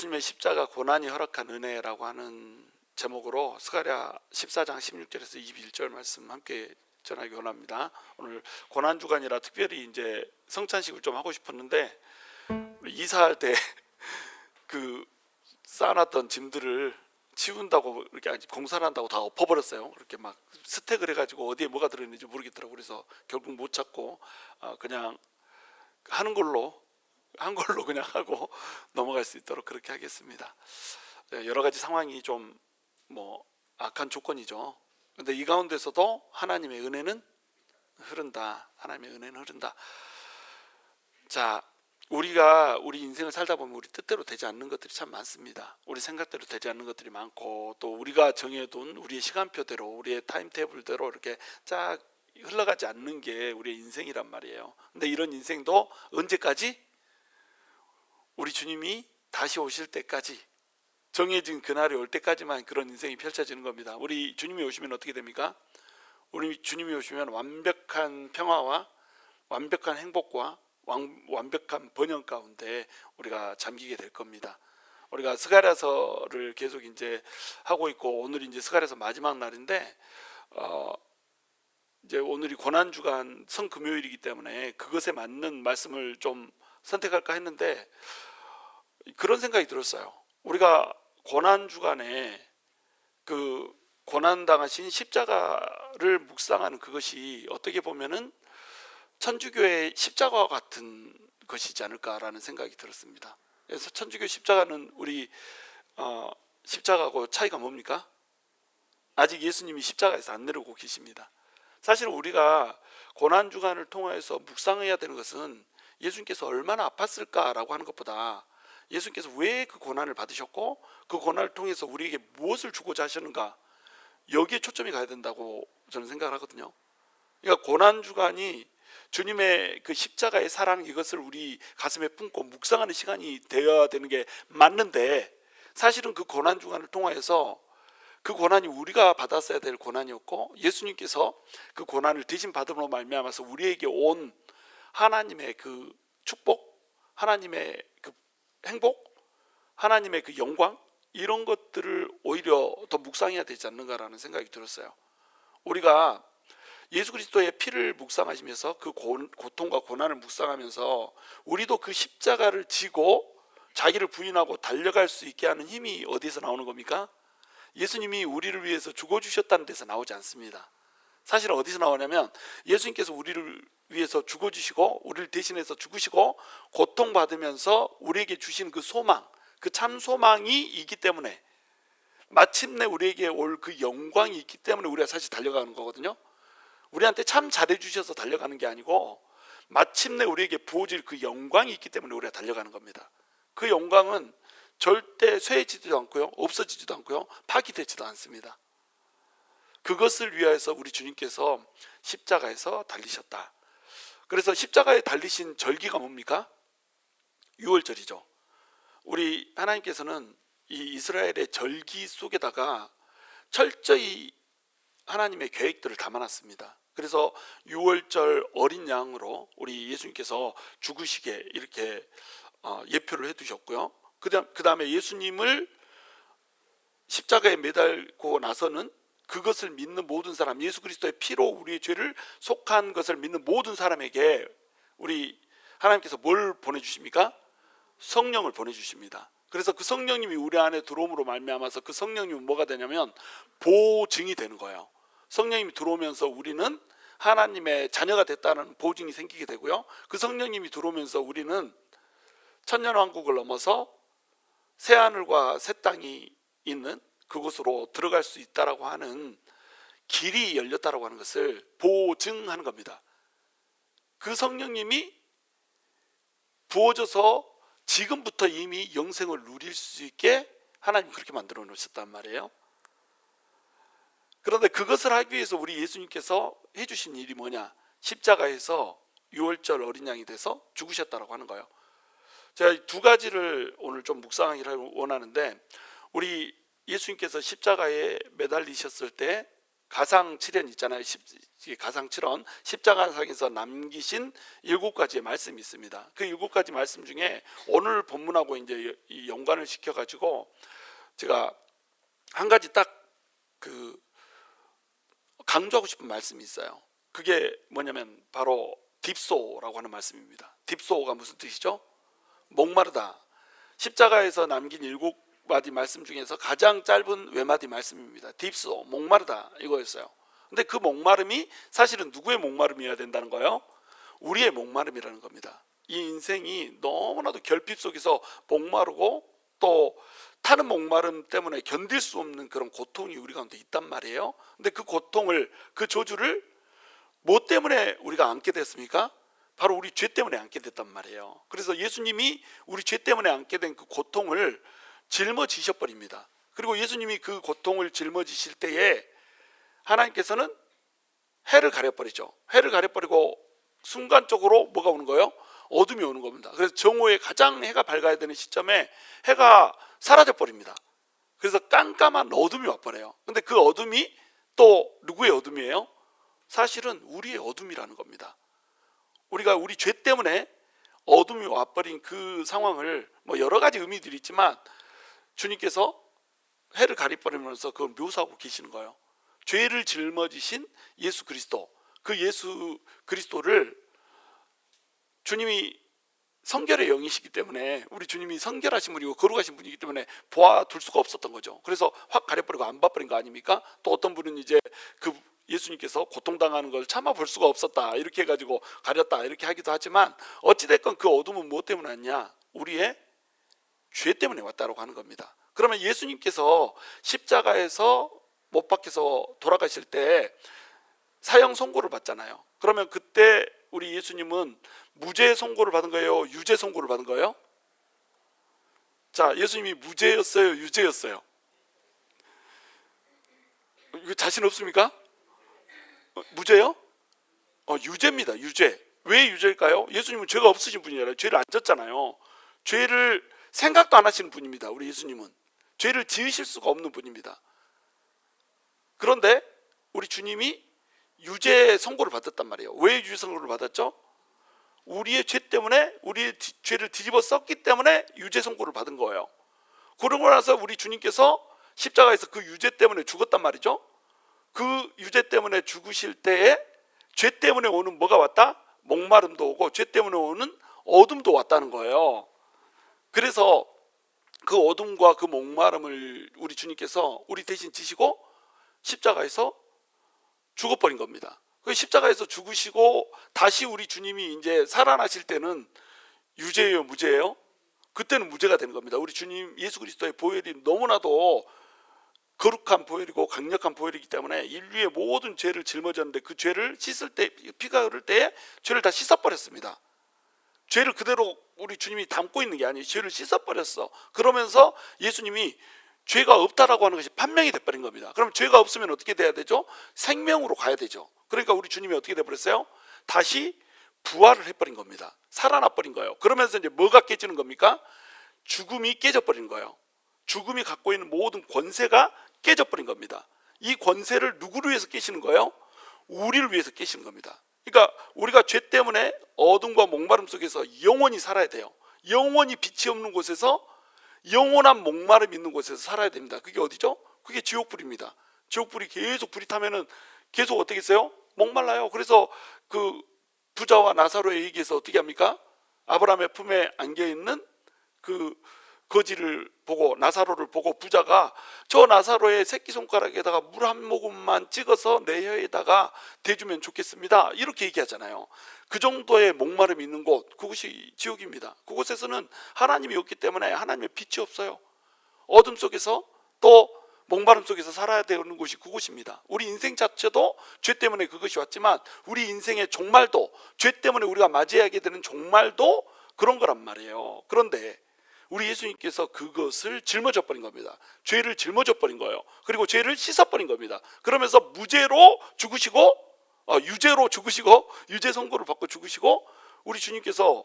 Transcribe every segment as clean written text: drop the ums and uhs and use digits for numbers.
예수님의 십자가 고난이 허락한 은혜라고 하는 제목으로 스가랴 14장 16절에서 21절 말씀 함께 전하기 원합니다. 오늘 고난주간이라 특별히 이제 성찬식을 좀 하고 싶었는데 이사할 때 그 쌓아놨던 짐들을 치운다고 이렇게 공사를 한다고 다 엎어버렸어요. 그렇게 막 스택을 해가지고 어디에 뭐가 들어있는지 모르겠더라고. 그래서 결국 못 찾고 그냥 하는 걸로 한 걸로 그냥 하고 넘어갈 수 있도록 그렇게 하겠습니다. 여러 가지 상황이 좀 악한 조건이죠. 근데 이 가운데서도 하나님의 은혜는 흐른다. 하나님의 은혜는 흐른다. 자, 우리가 우리 인생을 살다 보면 우리 뜻대로 되지 않는 것들이 참 많습니다. 우리 생각대로 되지 않는 것들이 많고, 또 우리가 정해둔 우리의 시간표대로, 우리의 타임테이블대로 이렇게 쫙 흘러가지 않는 게 우리의 인생이란 말이에요. 근데 이런 인생도 언제까지? 우리 주님이 다시 오실 때까지, 정해진 그날이 올 때까지만 그런 인생이 펼쳐지는 겁니다. 우리 주님이 오시면 어떻게 됩니까? 우리 주님이 오시면 완벽한 평화와 완벽한 행복과 완벽한 번영 가운데 우리가 잠기게 될 겁니다. 우리가 스가랴서를 계속 이제 하고 있고, 오늘이 이제 스가랴서 마지막 날인데 이제 오늘이 고난주간 성금요일이기 때문에 그것에 맞는 말씀을 좀 선택할까 했는데 그런 생각이 들었어요. 우리가 고난주간에 그 고난당하신 십자가를 묵상하는 그것이 어떻게 보면은 천주교의 십자가와 같은 것이지 않을까라는 생각이 들었습니다. 그래서 천주교 십자가는 우리 십자가하고 차이가 뭡니까? 아직 예수님이 십자가에서 안 내려오고 계십니다. 사실 우리가 고난주간을 통해서 묵상해야 되는 것은 예수님께서 얼마나 아팠을까라고 하는 것보다 예수님께서 왜 그 고난을 받으셨고 그 고난을 통해서 우리에게 무엇을 주고자 하셨는가, 여기에 초점이 가야 된다고 저는 생각을 하거든요. 그러니까 고난주간이 주님의 그 십자가의 사랑, 이것을 우리 가슴에 품고 묵상하는 시간이 되어야 되는 게 맞는데, 사실은 그 고난주간을 통하여서 그 고난이 우리가 받았어야 될 고난이었고, 예수님께서 그 고난을 대신 받음으로 말미암아서 우리에게 온 하나님의 그 축복, 하나님의 그 행복, 하나님의 그 영광, 이런 것들을 오히려 더 묵상해야 되지 않는가라는 생각이 들었어요. 우리가 예수 그리스도의 피를 묵상하시면서 그 고통과 고난을 묵상하면서 우리도 그 십자가를 지고 자기를 부인하고 달려갈 수 있게 하는 힘이 어디에서 나오는 겁니까? 예수님이 우리를 위해서 죽어주셨다는 데서 나오지 않습니다. 사실 어디서 나오냐면 예수님께서 우리를 위해서 죽어주시고 우리를 대신해서 죽으시고 고통받으면서 우리에게 주신 그 소망, 그 참 소망이 있기 때문에, 마침내 우리에게 올 그 영광이 있기 때문에 우리가 사실 달려가는 거거든요. 우리한테 참 잘해주셔서 달려가는 게 아니고 마침내 우리에게 부어질 그 영광이 있기 때문에 우리가 달려가는 겁니다. 그 영광은 절대 쇠해지지도 않고요, 없어지지도 않고요, 파기되지도 않습니다. 그것을 위하여서 우리 주님께서 십자가에서 달리셨다. 그래서 십자가에 달리신 절기가 뭡니까? 유월절이죠. 우리 하나님께서는 이 이스라엘의 절기 속에다가 철저히 하나님의 계획들을 담아놨습니다. 그래서 유월절 어린 양으로 우리 예수님께서 죽으시게 이렇게 예표를 해두셨고요. 그 다음에 예수님을 십자가에 매달고 나서는 그것을 믿는 모든 사람, 예수 그리스도의 피로 우리의 죄를 속한 것을 믿는 모든 사람에게 우리 하나님께서 뭘 보내주십니까? 성령을 보내주십니다. 그래서 그 성령님이 우리 안에 들어옴으로 말미암아서 그 성령님은 뭐가 되냐면 보증이 되는 거예요. 성령님이 들어오면서 우리는 하나님의 자녀가 됐다는 보증이 생기게 되고요. 그 성령님이 들어오면서 우리는 천년왕국을 넘어서 새하늘과 새 땅이 있는 그곳으로 들어갈 수 있다라고 하는 길이 열렸다라고 하는 것을 보증하는 겁니다. 그 성령님이 부어져서 지금부터 이미 영생을 누릴 수 있게 하나님 그렇게 만들어 놓으셨단 말이에요. 그런데 그것을 하기 위해서 우리 예수님께서 해주신 일이 뭐냐? 십자가에서 유월절 어린 양이 돼서 죽으셨다라고 하는 거예요. 제가 두 가지를 오늘 좀 묵상하기를 원하는데, 우리 예수님께서 십자가에 매달리셨을 때 가상칠언 있잖아요. 가상칠언, 십자가상에서 남기신 7가지의 말씀이 있습니다. 그 7가지 말씀 중에 오늘 본문하고 이제 이 연관을 시켜가지고 제가 한 가지 딱 그 강조하고 싶은 말씀이 있어요. 그게 뭐냐면 바로 딥소라고 하는 말씀입니다. 딥소가 무슨 뜻이죠? 목마르다. 십자가에서 남긴 7마디 말씀 중에서 가장 짧은 외마디 말씀입니다. 딥소, 목마르다 이거였어요. 근데 그 목마름이 사실은 누구의 목마름이어야 된다는 거예요? 우리의 목마름이라는 겁니다. 이 인생이 너무나도 결핍 속에서 목마르고 또 타는 목마름 때문에 견딜 수 없는 그런 고통이 우리 가운데 있단 말이에요. 근데 그 고통을, 그 저주를 뭐 때문에 우리가 안게 됐습니까? 바로 우리 죄 때문에 안게 됐단 말이에요. 그래서 예수님이 우리 죄 때문에 안게 된 그 고통을 짊어지셔 버립니다. 그리고 예수님이 그 고통을 짊어지실 때에 하나님께서는 해를 가려버리죠. 해를 가려버리고 순간적으로 뭐가 오는 거예요? 어둠이 오는 겁니다. 그래서 정오에 가장 해가 밝아야 되는 시점에 해가 사라져 버립니다. 그래서 깜깜한 어둠이 와버려요. 근데 그 어둠이 또 누구의 어둠이에요? 사실은 우리의 어둠이라는 겁니다. 우리가 우리 죄 때문에 어둠이 와버린 그 상황을 뭐 여러 가지 의미들이 있지만 주님께서 해를 가려버리면서 그걸 묘사하고 계시는 거예요. 죄를 짊어지신 예수 그리스도, 그 예수 그리스도를 주님이 성결의 영이시기 때문에, 우리 주님이 성결하신 분이고 거룩하신 분이기 때문에 보아둘 수가 없었던 거죠. 그래서 확 가려버리고 안 봐버린 거 아닙니까? 또 어떤 분은 이제 그 예수님께서 고통당하는 걸 참아볼 수가 없었다 이렇게 해가지고 가렸다 이렇게 하기도 하지만 어찌됐건 그 어둠은 무엇 때문에 왔냐? 우리의 죄 때문에 왔다고 하는 겁니다. 그러면 예수님께서 십자가에서 못 박혀서 돌아가실 때 사형 선고를 받잖아요. 그러면 그때 우리 예수님은 무죄 선고를 받은 거예요? 유죄 선고를 받은 거예요? 자, 예수님이 무죄였어요? 유죄였어요? 이거 자신 없습니까? 무죄요? 유죄입니다. 유죄. 왜 유죄일까요? 예수님은 죄가 없으신 분이잖아요. 죄를 안 졌잖아요. 죄를 생각도 안 하시는 분입니다. 우리 예수님은 죄를 지으실 수가 없는 분입니다. 그런데 우리 주님이 유죄 선고를 받았단 말이에요. 왜 유죄 선고를 받았죠? 우리의 죄 때문에, 우리의 죄를 뒤집어 썼기 때문에 유죄 선고를 받은 거예요. 그러고 나서 우리 주님께서 십자가에서 그 유죄 때문에 죽었단 말이죠. 그 유죄 때문에 죽으실 때에 죄 때문에 오는 뭐가 왔다? 목마름도 오고 죄 때문에 오는 어둠도 왔다는 거예요. 그래서 그 어둠과 그 목마름을 우리 주님께서 우리 대신 지시고 십자가에서 죽어버린 겁니다. 그 십자가에서 죽으시고 다시 우리 주님이 이제 살아나실 때는 유죄예요, 무죄예요? 그때는 무죄가 되는 겁니다. 우리 주님 예수 그리스도의 보혈이 너무나도 거룩한 보혈이고 강력한 보혈이기 때문에 인류의 모든 죄를 짊어졌는데 그 죄를 씻을 때, 피가 흐를 때에 죄를 다 씻어버렸습니다. 죄를 그대로 우리 주님이 담고 있는 게 아니에요. 죄를 씻어버렸어. 그러면서 예수님이 죄가 없다라고 하는 것이 판명이 돼버린 겁니다. 그럼 죄가 없으면 어떻게 돼야 되죠? 생명으로 가야 되죠. 그러니까 우리 주님이 어떻게 돼버렸어요? 다시 부활을 해버린 겁니다. 살아나버린 거예요. 그러면서 이제 뭐가 깨지는 겁니까? 죽음이 깨져버린 거예요. 죽음이 갖고 있는 모든 권세가 깨져버린 겁니다. 이 권세를 누구를 위해서 깨시는 거예요? 우리를 위해서 깨시는 겁니다. 그러니까 우리가 죄 때문에 어둠과 목마름 속에서 영원히 살아야 돼요. 영원히 빛이 없는 곳에서, 영원한 목마름 있는 곳에서 살아야 됩니다. 그게 어디죠? 그게 지옥불입니다. 지옥불이 계속 불이 타면은 계속 어떻게 했어요? 목말라요. 그래서 그 부자와 나사로의 얘기에서 어떻게 합니까? 아브라함의 품에 안겨 있는 그 거지를 보고, 나사로를 보고 부자가 저 나사로의 새끼손가락에다가 물 한 모금만 찍어서 내 혀에다가 대주면 좋겠습니다 이렇게 얘기하잖아요. 그 정도의 목마름이 있는 곳, 그것이 지옥입니다. 그곳에서는 하나님이 없기 때문에 하나님의 빛이 없어요. 어둠 속에서 또 목마름 속에서 살아야 되는 곳이 그곳입니다. 우리 인생 자체도 죄 때문에 그것이 왔지만 우리 인생의 종말도, 죄 때문에 우리가 맞이하게 되는 종말도 그런 거란 말이에요. 그런데 우리 예수님께서 그것을 짊어져 버린 겁니다. 죄를 짊어져 버린 거예요. 그리고 죄를 씻어 버린 겁니다. 그러면서 무죄로 죽으시고, 유죄로 죽으시고, 유죄 선고를 받고 죽으시고, 우리 주님께서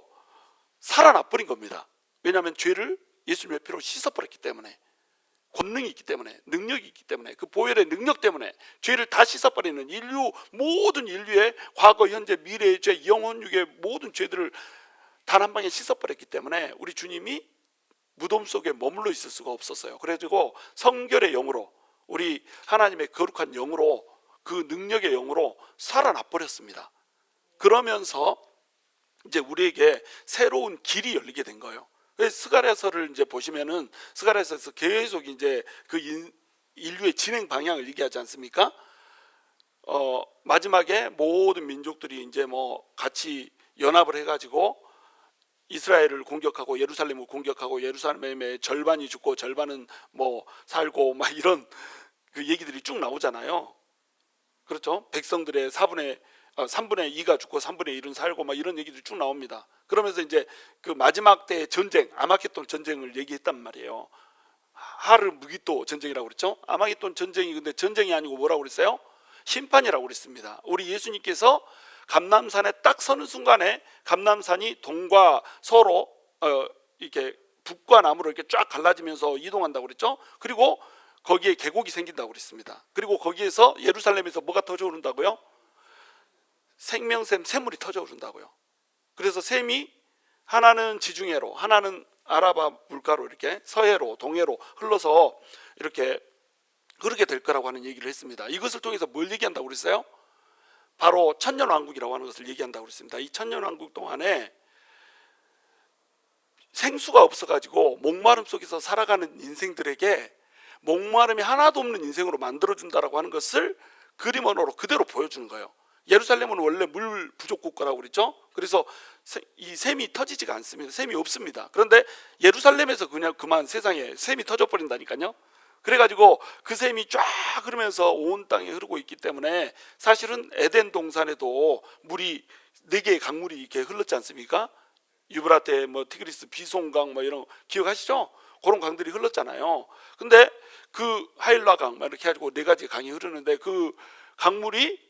살아나 버린 겁니다. 왜냐하면 죄를 예수님의 피로 씻어 버렸기 때문에. 권능이 있기 때문에, 능력이 있기 때문에, 그 보혈의 능력 때문에 죄를 다 씻어버리는 모든 인류의 과거, 현재, 미래의 죄, 영혼 육의 모든 죄들을 단 한 방에 씻어버렸기 때문에 우리 주님이 무덤 속에 머물러 있을 수가 없었어요. 그래가지고 성결의 영으로, 우리 하나님의 거룩한 영으로, 그 능력의 영으로 살아나 버렸습니다. 그러면서 이제 우리에게 새로운 길이 열리게 된 거예요. 스가랴서를 이제 보시면은 스가랴서에서 계속 이제 그 인류의 진행 방향을 얘기하지 않습니까? 마지막에 모든 민족들이 이제 뭐 같이 연합을 해가지고 이스라엘을 공격하고 예루살렘을 공격하고 예루살렘의 절반이 죽고 절반은 뭐 살고 막 이런 그 얘기들이 쭉 나오잖아요. 그렇죠? 백성들의 3분의 2가 죽고 3분의 1은 살고 막 이런 얘기들이 쭉 나옵니다. 그러면서 이제 그 마지막 때의 전쟁, 아마겟돈 전쟁을 얘기했단 말이에요. 하르 무기또 전쟁이라고 그랬죠? 아마겟돈 전쟁이 근데 전쟁이 아니고 뭐라고 그랬어요? 심판이라고 그랬습니다. 우리 예수님께서 감람산에 딱 서는 순간에 감람산이 동과 서로 이렇게 북과 남으로 이렇게 쫙 갈라지면서 이동한다고 그랬죠? 그리고 거기에 계곡이 생긴다고 그랬습니다. 그리고 거기에서 예루살렘에서 뭐가 터져오른다고요? 생명샘 샘물이 터져오른다고요. 그래서 샘이 하나는 지중해로, 하나는 아라바 물가로 이렇게 서해로, 동해로 흘러서 이렇게 흐르게 될 거라고 하는 얘기를 했습니다. 이것을 통해서 뭘 얘기한다고 그랬어요? 바로 천년왕국이라고 하는 것을 얘기한다고 그랬습니다. 이 천년왕국 동안에 생수가 없어가지고 목마름 속에서 살아가는 인생들에게 목마름이 하나도 없는 인생으로 만들어준다라고 하는 것을 그림 언어로 그대로 보여주는 거예요. 예루살렘은 원래 물 부족 국가라고 그랬죠. 그래서 이 샘이 터지지가 않습니다. 샘이 없습니다. 그런데 예루살렘에서 그냥 그만 세상에 샘이 터져버린다니까요. 그래가지고 그 샘이 쫙 흐르면서 온 땅에 흐르고 있기 때문에 사실은 에덴 동산에도 물이 4개의 강물이 이렇게 흘렀지 않습니까? 유브라테, 뭐 티그리스, 비송강 뭐 이런 거 기억하시죠? 그런 강들이 흘렀잖아요. 근데 그 하일라강 이렇게 해가지고 4가지 강이 흐르는데 그 강물이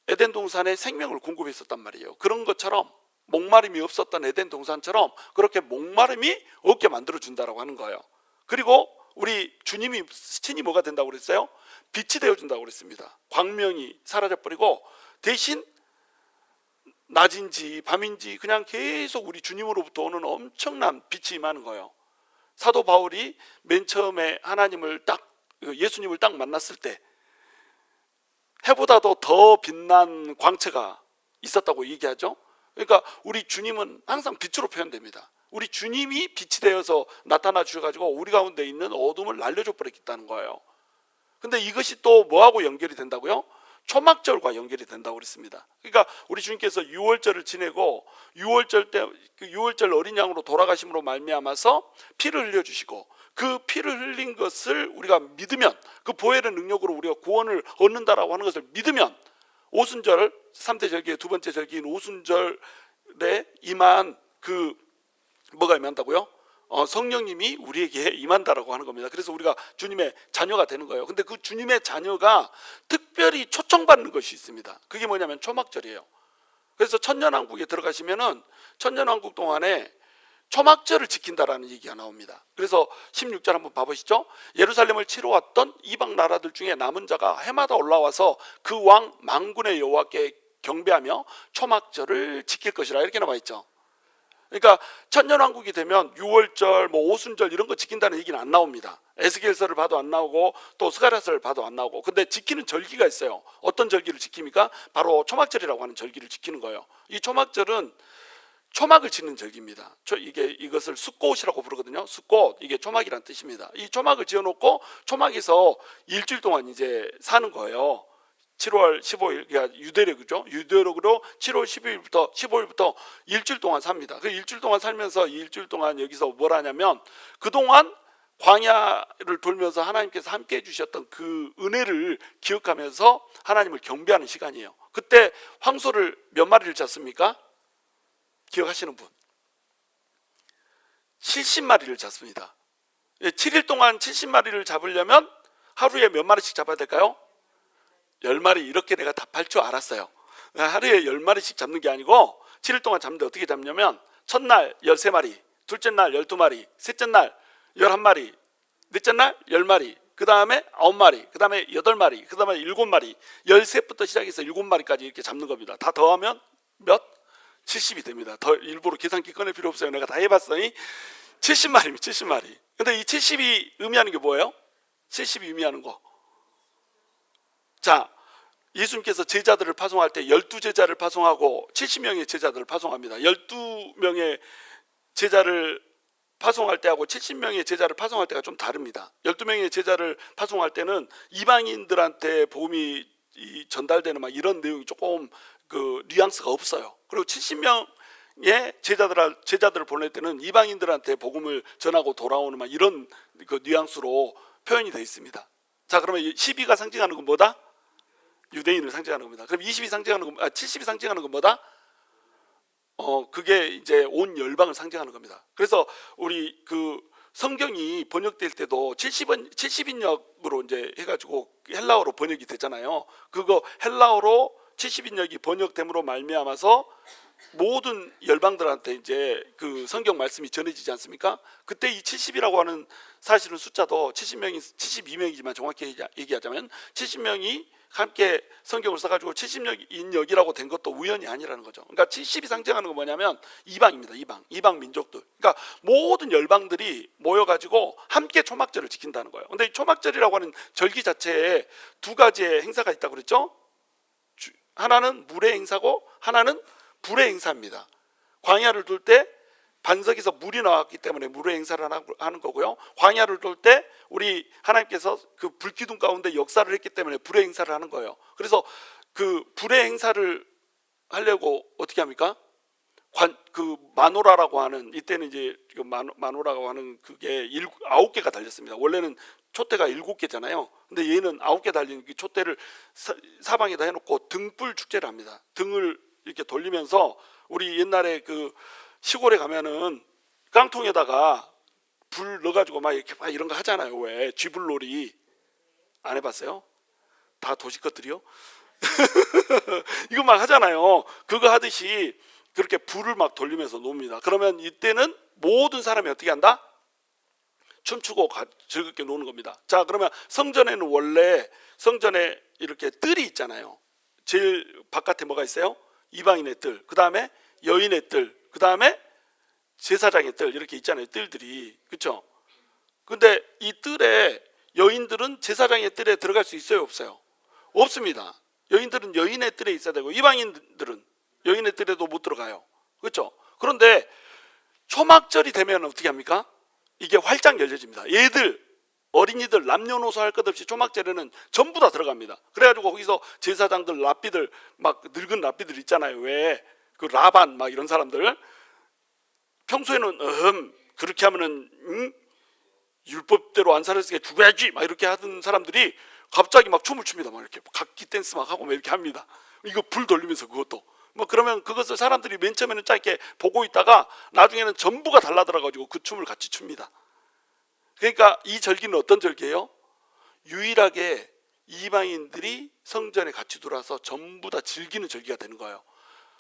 에덴 동산에 생명을 공급했었단 말이에요. 그런 것처럼 목마름이 없었던 에덴 동산처럼 그렇게 목마름이 없게 만들어준다라고 하는 거예요. 그리고 우리 주님이 신이 뭐가 된다고 그랬어요? 빛이 되어준다고 그랬습니다. 광명이 사라져버리고 대신 낮인지 밤인지 그냥 계속 우리 주님으로부터 오는 엄청난 빛이 임하는 거예요. 사도 바울이 맨 처음에 예수님을 딱 만났을 때 해보다도 더 빛난 광채가 있었다고 얘기하죠. 그러니까 우리 주님은 항상 빛으로 표현됩니다. 우리 주님이 빛이 되어서 나타나 주셔가지고 우리 가운데 있는 어둠을 날려줘 버렸다는 거예요. 근데 이것이 또 뭐하고 연결이 된다고요? 초막절과 연결이 된다고 그랬습니다. 그러니까 우리 주님께서 유월절을 지내고 유월절 때 그 유월절 어린 양으로 돌아가심으로 말미암아서 피를 흘려 주시고 그 피를 흘린 것을 우리가 믿으면 그 보혈의 능력으로 우리가 구원을 얻는다라고 하는 것을 믿으면 오순절 3대 절기의 두 번째 절기인 오순절에 임한 그 뭐가 임한다고요? 성령님이 우리에게 임한다라고 하는 겁니다. 그래서 우리가 주님의 자녀가 되는 거예요. 근데 그 주님의 자녀가 특별히 초청받는 것이 있습니다. 그게 뭐냐면 초막절이에요. 그래서 천년왕국에 들어가시면은 천년왕국 동안에 초막절을 지킨다라는 얘기가 나옵니다. 그래서 16절 한번 봐보시죠. 예루살렘을 치러 왔던 이방 나라들 중에 남은 자가 해마다 올라와서 그 왕 만군의 여호와께 경배하며 초막절을 지킬 것이라 이렇게 나와 있죠. 그러니까 천년왕국이 되면 유월절, 뭐 오순절 이런 거 지킨다는 얘기는 안 나옵니다. 에스겔서를 봐도 안 나오고 또 스가랴서를 봐도 안 나오고. 근데 지키는 절기가 있어요. 어떤 절기를 지킵니까? 바로 초막절이라고 하는 절기를 지키는 거예요. 이 초막절은 초막을 짓는 절기입니다. 이것을 숫꽃이라고 부르거든요. 숫꽃, 이게 초막이란 뜻입니다. 이 초막을 지어놓고 초막에서 일주일 동안 이제 사는 거예요. 7월 15일, 그러니까 유대력이죠. 유대력으로 7월 15일부터 일주일 동안 삽니다. 그 일주일 동안 살면서 일주일 동안 여기서 뭘 하냐면 그동안 광야를 돌면서 하나님께서 함께 해주셨던 그 은혜를 기억하면서 하나님을 경배하는 시간이에요. 그때 황소를 몇 마리를 잡습니까? 기억하시는 분? 70마리를 잡습니다. 7일 동안 70마리를 잡으려면 하루에 몇 마리씩 잡아야 될까요? 10마리. 이렇게 내가 답할 줄 알았어요. 하루에 10마리씩 잡는 게 아니고 7일 동안 잡는데 어떻게 잡냐면 첫날 13마리, 둘째 날 12마리, 셋째 날 11마리, 넷째 날 10마리, 그 다음에 9마리, 그 다음에 8마리, 그 다음에 7마리, 13부터 시작해서 7마리까지 이렇게 잡는 겁니다. 다 더하면 몇? 70이 됩니다. 더 일부러 계산기 꺼낼 필요 없어요. 내가 다 해봤더니 70마리입니다. 70마리. 근데 이 70이 의미하는 게 뭐예요? 70이 의미하는 거. 자, 예수님께서 제자들을 파송할 때 12제자를 파송하고 70명의 제자들을 파송합니다. 12명의 제자를 파송할 때하고 70명의 제자를 파송할 때가 좀 다릅니다. 12명의 제자를 파송할 때는 이방인들한테 복음이 전달되는 막 이런 내용이 조금 그 뉘앙스가 없어요. 그리고 70명의 제자들을 보낼 때는 이방인들한테 복음을 전하고 돌아오는 막 이런 그 뉘앙스로 표현이 되어 있습니다. 자, 그러면 12가 상징하는 건 뭐다? 유대인을 상징하는 겁니다. 그럼 20이 상징하는 건 70이 상징하는 건 뭐다? 그게 이제 온 열방을 상징하는 겁니다. 그래서 우리 그 성경이 번역될 때도 70인역으로 이제 해가지고 헬라어로 번역이 되잖아요. 그거 헬라어로 70인역이 번역됨으로 말미암아서 모든 열방들한테 이제 그 성경 말씀이 전해지지 않습니까? 그때 이 70이라고 하는 사실은 숫자도 72명이지만 정확히 얘기하자면 70명이 함께 성경을 써가지고 70인역이라고 된 것도 우연이 아니라는 거죠. 그러니까 70이 상징하는 건 뭐냐면 이방입니다. 이방 민족들. 그러니까 모든 열방들이 모여가지고 함께 초막절을 지킨다는 거예요. 근데 이 초막절이라고 하는 절기 자체에 두 가지의 행사가 있다고 그랬죠. 하나는 물의 행사고 하나는 불의 행사입니다. 광야를 돌 때 반석에서 물이 나왔기 때문에 물의 행사를 하는 거고요. 광야를 돌 때 우리 하나님께서 그 불기둥 가운데 역사를 했기 때문에 불의 행사를 하는 거예요. 그래서 그 불의 행사를 하려고 어떻게 합니까? 그 마노라라고 하는, 이때는 이제 마노라라고 하는 그게 9개가 달렸습니다. 원래는 촛대가 7개잖아요. 근데 얘는 9개 달린 그 촛대를 사방에다 해놓고 등불 축제를 합니다. 등을 이렇게 돌리면서, 우리 옛날에 그 시골에 가면은 깡통에다가 불 넣어가지고 막 이렇게 막 이런 거 하잖아요. 왜? 쥐불놀이 안 해봤어요? 다 도시 것들이요? 이거 막 하잖아요. 그거 하듯이 그렇게 불을 막 돌리면서 놉니다. 그러면 이때는 모든 사람이 어떻게 한다? 춤추고 즐겁게 노는 겁니다. 자, 그러면 성전에는 원래 성전에 이렇게 뜰이 있잖아요. 제일 바깥에 뭐가 있어요? 이방인의 뜰, 그 다음에 여인의 뜰, 그 다음에 제사장의 뜰, 이렇게 있잖아요. 뜰들이. 그렇죠? 근데 이 뜰에 여인들은 제사장의 뜰에 들어갈 수 있어요, 없어요? 없습니다. 여인들은 여인의 뜰에 있어야 되고 이방인들은 여인의 뜰에도 못 들어가요. 그렇죠? 그런데 초막절이 되면 어떻게 합니까? 이게 활짝 열려집니다. 얘들, 어린이들, 남녀노소 할 것 없이 초막절에는 전부 다 들어갑니다. 그래가지고 거기서 제사장들, 랍비들, 막 늙은 랍비들 있잖아요. 왜? 그 라반 막 이런 사람들, 평소에는 그렇게 하면은 율법대로 안 살았으니까 죽어야지 막 이렇게 하던 사람들이 갑자기 막 춤을 춥니다. 막 이렇게 각기 댄스 막 하고 막 이렇게 합니다. 이거 불 돌리면서 그것도. 뭐 그러면 그것을 사람들이 맨 처음에는 짧게 보고 있다가 나중에는 전부가 달라들어가지고 그 춤을 같이 춥니다. 그러니까 이 절기는 어떤 절기예요? 유일하게 이방인들이 성전에 같이 들어와서 전부 다 즐기는 절기가 되는 거예요.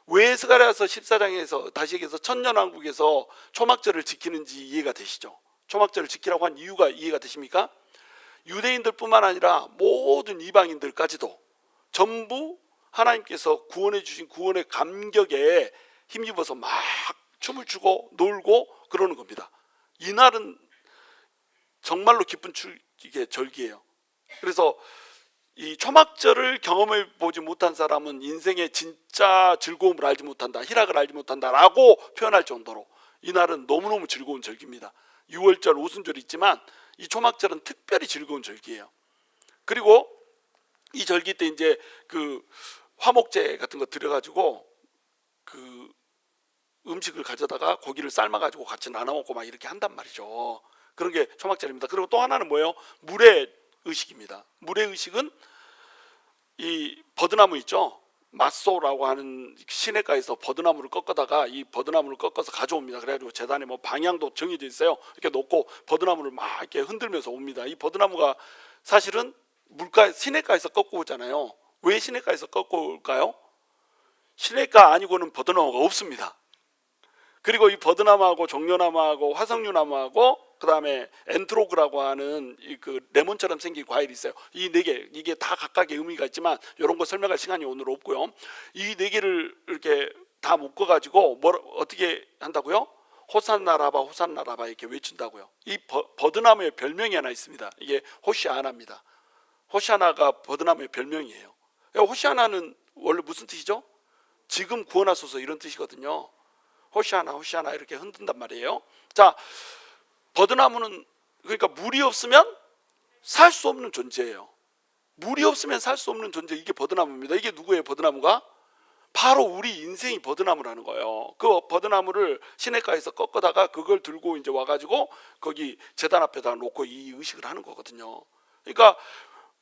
왜 스가랴서 14장에서 다시 얘기해서 천년왕국에서 초막절을 지키는지 이해가 되시죠? 초막절을 지키라고 한 이유가 이해가 되십니까? 유대인들뿐만 아니라 모든 이방인들까지도 전부 하나님께서 구원해 주신 구원의 감격에 힘입어서 막 춤을 추고 놀고 그러는 겁니다. 이날은 정말로 기쁜 이게 절기예요. 그래서 이 초막절을 경험해 보지 못한 사람은 인생의 진짜 즐거움을 알지 못한다, 희락을 알지 못한다라고 표현할 정도로 이날은 너무너무 즐거운 절기입니다. 6월절, 오순절이 있지만 이 초막절은 특별히 즐거운 절기예요. 그리고 이 절기 때 이제 그 화목제 같은 거 들여가지고 그 음식을 가져다가 고기를 삶아가지고 같이 나눠 먹고 막 이렇게 한단 말이죠. 그런 게 초막절입니다. 그리고 또 하나는 뭐예요? 물의 의식입니다. 물의 의식은 이 버드나무 있죠? 맛소라고 하는 시냇가에서 버드나무를 꺾어다가 이 버드나무를 꺾어서 가져옵니다. 그래가지고 재단에 뭐 방향도 정해져 있어요. 이렇게 놓고 버드나무를 막 이렇게 흔들면서 옵니다. 이 버드나무가 사실은 시냇가에서 꺾고 오잖아요. 왜 시냇가에서 꺾고 올까요? 시냇가 아니고는 버드나무가 없습니다. 그리고 이 버드나무하고 종려나무하고 화석류나무하고 그다음에 엔트로그라고 하는 그 레몬처럼 생긴 과일이 있어요. 이 네 개, 이게 다 각각의 의미가 있지만 이런 거 설명할 시간이 오늘 없고요. 이 네 개를 이렇게 다 묶어 가지고 어떻게 한다고요? 호산나라바 호산나라바 이렇게 외친다고요. 이 버드나무의 별명이 하나 있습니다. 이게 호시아나입니다. 호시아나가 버드나무의 별명이에요. 호시아나는 원래 무슨 뜻이죠? 지금 구원하소서 이런 뜻이거든요. 호시아나 호시아나 이렇게 흔든단 말이에요. 자, 버드나무는 그러니까 물이 없으면 살 수 없는 존재예요. 물이 없으면 살 수 없는 존재, 이게 버드나무입니다. 이게 누구예요? 버드나무가 바로 우리 인생이 버드나무라는 거예요. 그 버드나무를 시냇가에서 꺾어다가 그걸 들고 이제 와가지고 거기 제단 앞에다 놓고 이 의식을 하는 거거든요. 그러니까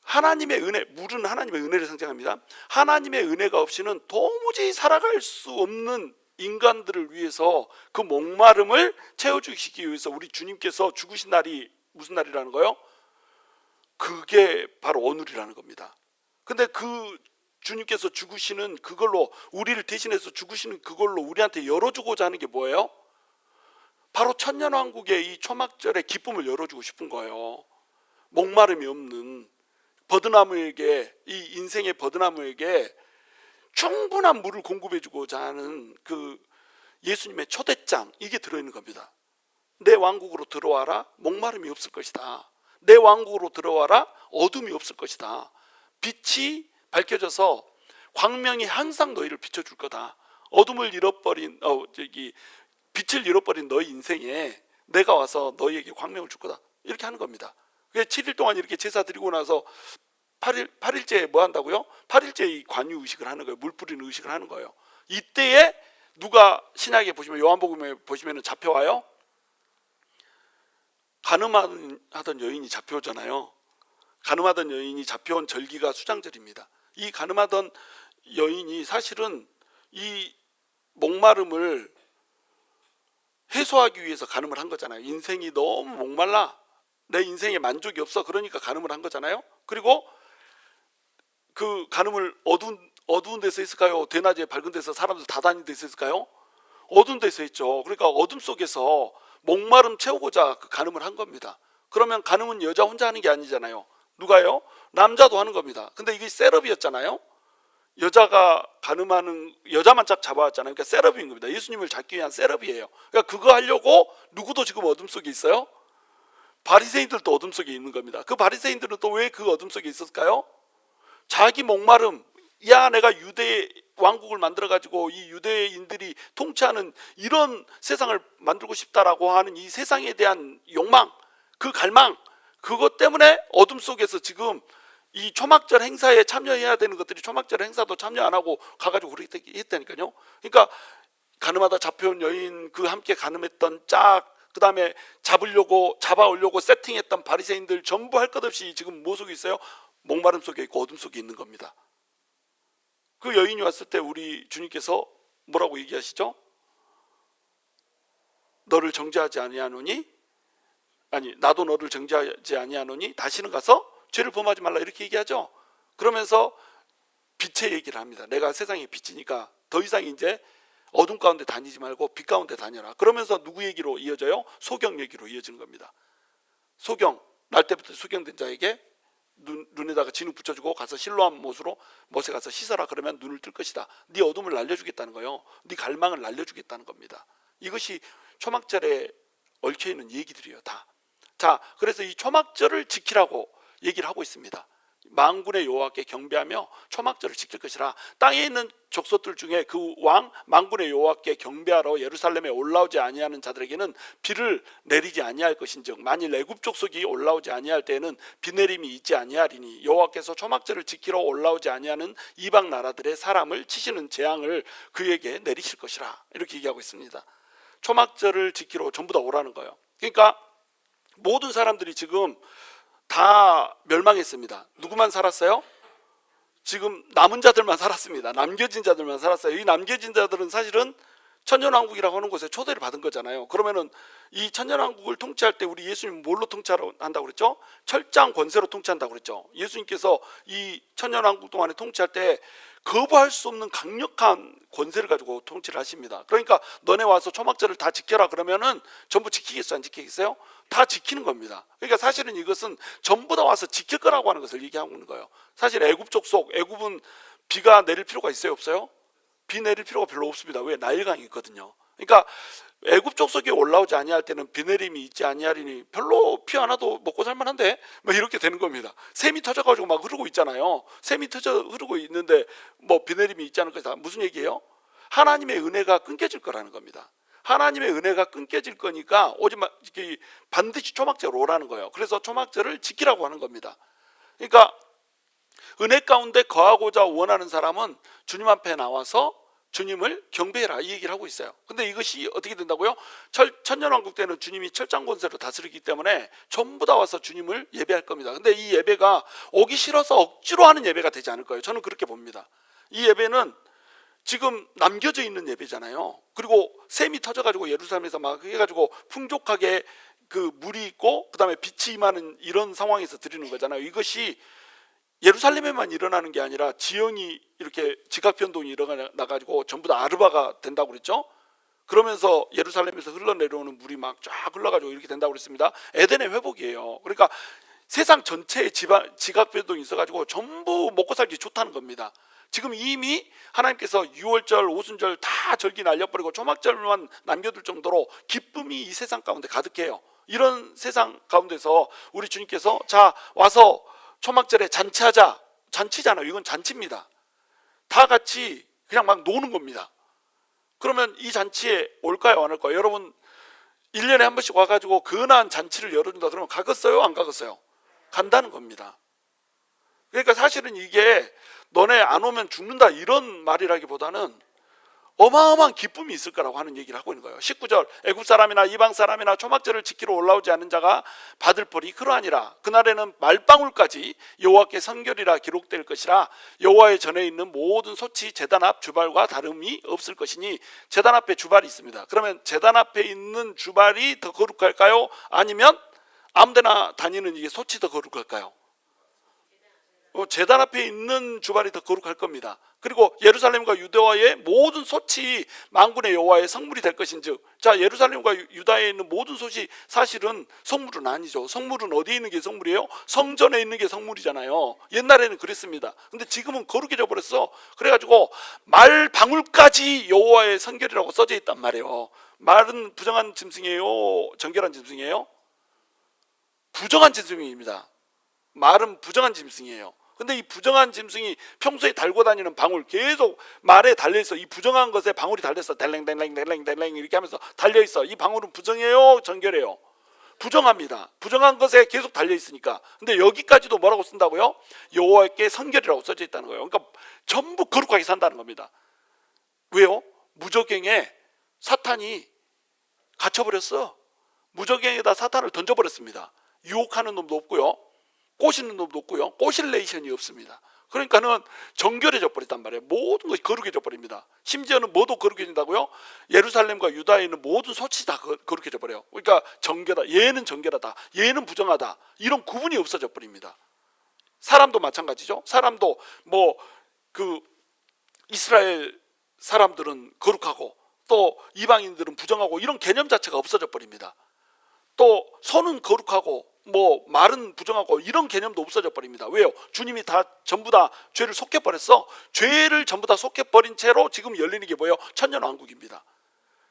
하나님의 은혜, 물은 하나님의 은혜를 상징합니다. 하나님의 은혜가 없이는 도무지 살아갈 수 없는 인간들을 위해서 그 목마름을 채워주시기 위해서 우리 주님께서 죽으신 날이 무슨 날이라는 거예요? 그게 바로 오늘이라는 겁니다. 근데 그 주님께서 죽으시는 그걸로, 우리를 대신해서 죽으시는 그걸로 우리한테 열어주고자 하는 게 뭐예요? 바로 천년왕국의 이 초막절의 기쁨을 열어주고 싶은 거예요. 목마름이 없는 버드나무에게, 이 인생의 버드나무에게 충분한 물을 공급해주고자 하는 그 예수님의 초대장, 이게 들어있는 겁니다. 내 왕국으로 들어와라, 목마름이 없을 것이다. 내 왕국으로 들어와라, 어둠이 없을 것이다. 빛이 밝혀져서 광명이 항상 너희를 비춰줄 거다. 어둠을 잃어버린 빛을 잃어버린 너희 인생에 내가 와서 너희에게 광명을 줄 거다. 이렇게 하는 겁니다. 7일 동안 이렇게 제사 드리고 나서 8일째에 뭐 한다고요? 8일째에 이 관유 의식을 하는 거예요. 물 뿌리는 의식을 하는 거예요. 이때에 누가 신약에 보시면, 요한복음에 보시면 잡혀와요. 가늠하던 여인이 잡혀오잖아요. 가늠하던 여인이 잡혀온 절기가 수장절입니다. 이 가늠하던 여인이 사실은 이 목마름을 해소하기 위해서 가늠을 한 거잖아요. 인생이 너무 목말라, 내 인생에 만족이 없어, 그러니까 가늠을 한 거잖아요. 그리고 그 가늠을 어두운 데서 했을까요? 대낮에 밝은 데서 사람들 다 다니는 데서 했을까요? 어두운 데서 했죠. 그러니까 어둠 속에서 목마름 채우고자 그 가늠을 한 겁니다. 그러면 가늠은 여자 혼자 하는 게 아니잖아요. 누가요? 남자도 하는 겁니다. 근데 이게 셋업이었잖아요. 여자가 가늠하는, 여자만 쫙 잡아왔잖아요. 그러니까 셋업인 겁니다. 예수님을 잡기 위한 셋업이에요. 그러니까 그거 하려고 누구도 지금 어둠 속에 있어요? 바리새인들도 어둠 속에 있는 겁니다. 그 바리새인들은 또 왜 그 어둠 속에 있었을까요? 자기 목마름, 야 내가 유대 왕국을 만들어 가지고 이 유대인들이 통치하는 이런 세상을 만들고 싶다라고 하는 이 세상에 대한 욕망, 그 갈망, 그것 때문에 어둠 속에서 지금 이 초막절 행사에 참여해야 되는 것들이 초막절 행사도 참여 안 하고 가가지고 그렇게 했다니까요. 그러니까 가늠하다 잡혀온 여인, 그 함께 가늠했던 짝, 그 다음에 잡아오려고 세팅했던 바리새인들 전부 할 것 없이 지금 뭐 속에 있어요? 목마름 속에 있고 어둠 속에 있는 겁니다. 그 여인이 왔을 때 우리 주님께서 뭐라고 얘기하시죠? 너를 정죄하지 아니하노니, 아니 나도 너를 정죄하지 아니하노니 다시는 가서 죄를 범하지 말라, 이렇게 얘기하죠. 그러면서 빛의 얘기를 합니다. 내가 세상의 빛이니까 더 이상 이제 어둠 가운데 다니지 말고 빛 가운데 다녀라. 그러면서 누구 얘기로 이어져요? 소경 얘기로 이어지는 겁니다. 소경, 날 때부터 소경된 자에게 눈에다가 진흙 붙여주고 가서 실로암 못으로 못에 가서 씻어라. 그러면 눈을 뜰 것이다. 네 어둠을 날려주겠다는 거예요. 네 갈망을 날려주겠다는 겁니다. 이것이 초막절에 얽혀있는 얘기들이에요. 다. 자, 그래서 이 초막절을 지키라고 얘기를 하고 있습니다. 만군의 여호와께 경배하며 초막절을 지킬 것이라. 땅에 있는 족속들 중에 그 왕 만군의 여호와께 경배하러 예루살렘에 올라오지 아니하는 자들에게는 비를 내리지 아니할 것인즉, 만일 애굽 족속이 올라오지 아니할 때에는 비 내림이 있지 아니하리니 여호와께서 초막절을 지키러 올라오지 아니하는 이방 나라들의 사람을 치시는 재앙을 그에게 내리실 것이라, 이렇게 얘기하고 있습니다. 초막절을 지키러 전부 다 오라는 거예요. 그러니까 모든 사람들이 지금 다 멸망했습니다. 누구만 살았어요? 지금 남은 자들만 살았습니다. 남겨진 자들만 살았어요. 이 남겨진 자들은 사실은 천년왕국이라고 하는 곳에 초대를 받은 거잖아요. 그러면은 이 천년왕국을 통치할 때 우리 예수님 뭘로 통치한다고 그랬죠? 철장 권세로 통치한다고 그랬죠. 예수님께서 이 천년왕국 동안에 통치할 때 거부할 수 없는 강력한 권세를 가지고 통치를 하십니다. 그러니까 너네 와서 초막절을 다 지켜라 그러면은 전부 지키겠어요? 안 지키겠어요? 다 지키는 겁니다. 그러니까 사실은 이것은 전부 다 와서 지킬 거라고 하는 것을 얘기하고 있는 거예요. 사실 애굽 족속, 애굽은 비가 내릴 필요가 있어요? 없어요? 비 내릴 필요가 별로 없습니다. 왜? 나일강이 있거든요. 그러니까 애굽 족속에 올라오지 아니할 때는 비 내림이 있지 아니하리니 별로 비 안 와도 먹고 살만한데 뭐 이렇게 되는 겁니다. 샘이 터져가지고 막 흐르고 있잖아요. sem이 터져 흐르고 있는데 뭐 비 내림이 있지 않을 것이다. 무슨 얘기예요? 하나님의 은혜가 끊겨질 거라는 겁니다. 하나님의 은혜가 끊겨질 거니까 오지 마, 반드시 초막절로 오라는 거예요. 그래서 초막절을 지키라고 하는 겁니다. 그러니까 은혜 가운데 거하고자 원하는 사람은 주님 앞에 나와서 주님을 경배해라 이 얘기를 하고 있어요. 근데 이것이 어떻게 된다고요? 천년왕국 때는 주님이 철장권세로 다스리기 때문에 전부 다 와서 주님을 예배할 겁니다. 근데 이 예배가 오기 싫어서 억지로 하는 예배가 되지 않을 거예요. 저는 그렇게 봅니다. 이 예배는 지금 남겨져 있는 예배잖아요. 그리고 샘이 터져가지고 예루살렘에서 막 해가지고 풍족하게 그 물이 있고 그 다음에 빛이 임하는 이런 상황에서 드리는 거잖아요. 이것이 예루살렘에만 일어나는 게 아니라 지형이 이렇게 지각 변동이 일어나가지고 전부 다 아르바가 된다고 그랬죠. 그러면서 예루살렘에서 흘러내려오는 물이 막 쫙 흘러가지고 이렇게 된다고 그랬습니다. 에덴의 회복이에요. 그러니까 세상 전체에 지각 변동이 있어가지고 전부 먹고 살기 좋다는 겁니다. 지금 이미 하나님께서 6월절, 오순절 다 절기 날려버리고 초막절만 남겨둘 정도로 기쁨이 이 세상 가운데 가득해요. 이런 세상 가운데서 우리 주님께서 자 와서 초막절에 잔치하자. 잔치잖아요. 이건 잔치입니다. 다 같이 그냥 막 노는 겁니다. 그러면 이 잔치에 올까요? 안 올까요? 여러분 1년에 한 번씩 와가지고 근한 잔치를 열어준다 그러면 가겠어요? 안 가겠어요? 간다는 겁니다. 그러니까 사실은 이게 너네 안 오면 죽는다 이런 말이라기보다는 어마어마한 기쁨이 있을 거라고 하는 얘기를 하고 있는 거예요. 19절 애굽 사람이나 이방 사람이나 초막절을 지키러 올라오지 않은 자가 받을 벌이 그러하니라. 그날에는 말방울까지 여호와께 성결이라 기록될 것이라. 여호와의 전에 있는 모든 소치 제단 앞 주발과 다름이 없을 것이니. 제단 앞에 주발이 있습니다. 그러면 제단 앞에 있는 주발이 더 거룩할까요? 아니면 아무데나 다니는 이게 소치 더 거룩할까요? 제단 앞에 있는 주발이 더 거룩할 겁니다. 그리고 예루살렘과 유다의 모든 솥이 만군의 여호와의 성물이 될 것인즉. 자, 예루살렘과 유다에 있는 모든 솥이 사실은 성물은 아니죠. 성물은 어디에 있는 게 성물이에요? 성전에 있는 게 성물이잖아요. 옛날에는 그랬습니다. 근데 지금은 거룩해져 버렸어. 그래가지고 말 방울까지 여호와의 성결이라고 써져 있단 말이에요. 말은 부정한 짐승이에요? 정결한 짐승이에요? 부정한 짐승입니다. 말은 부정한 짐승이에요. 근데 이 부정한 짐승이 평소에 달고 다니는 방울, 계속 말에 달려있어. 이 부정한 것에 방울이 달려있어. 델랭 이렇게 하면서 달려있어. 이 방울은 부정해요? 정결해요? 부정합니다. 부정한 것에 계속 달려있으니까. 근데 여기까지도 뭐라고 쓴다고요? 여호와께 성결이라고 써져 있다는 거예요. 그러니까 전부 거룩하게 산다는 겁니다. 왜요? 무저갱에 사탄이 갇혀버렸어. 무저갱에다 사탄을 던져버렸습니다. 유혹하는 놈도 없고요, 꼬시는 놈도 없고요, 꼬실레이션이 없습니다. 그러니까는 정결해져 버렸단 말이에요. 모든 것이 거룩해져 버립니다. 심지어는 뭐도 거룩해진다고요? 예루살렘과 유다에 있는 모든 소치 다 거룩해져 버려요. 그러니까 정결하다, 얘는 정결하다, 얘는 부정하다, 이런 구분이 없어져 버립니다. 사람도 마찬가지죠. 사람도 뭐 그 이스라엘 사람들은 거룩하고 또 이방인들은 부정하고 이런 개념 자체가 없어져 버립니다. 또 손은 거룩하고 뭐 말은 부정하고 이런 개념도 없어져 버립니다. 왜요? 주님이 다 전부 다 죄를 속해버렸어. 죄를 전부 다 속해버린 채로 지금 열리는 게 뭐예요? 천년왕국입니다.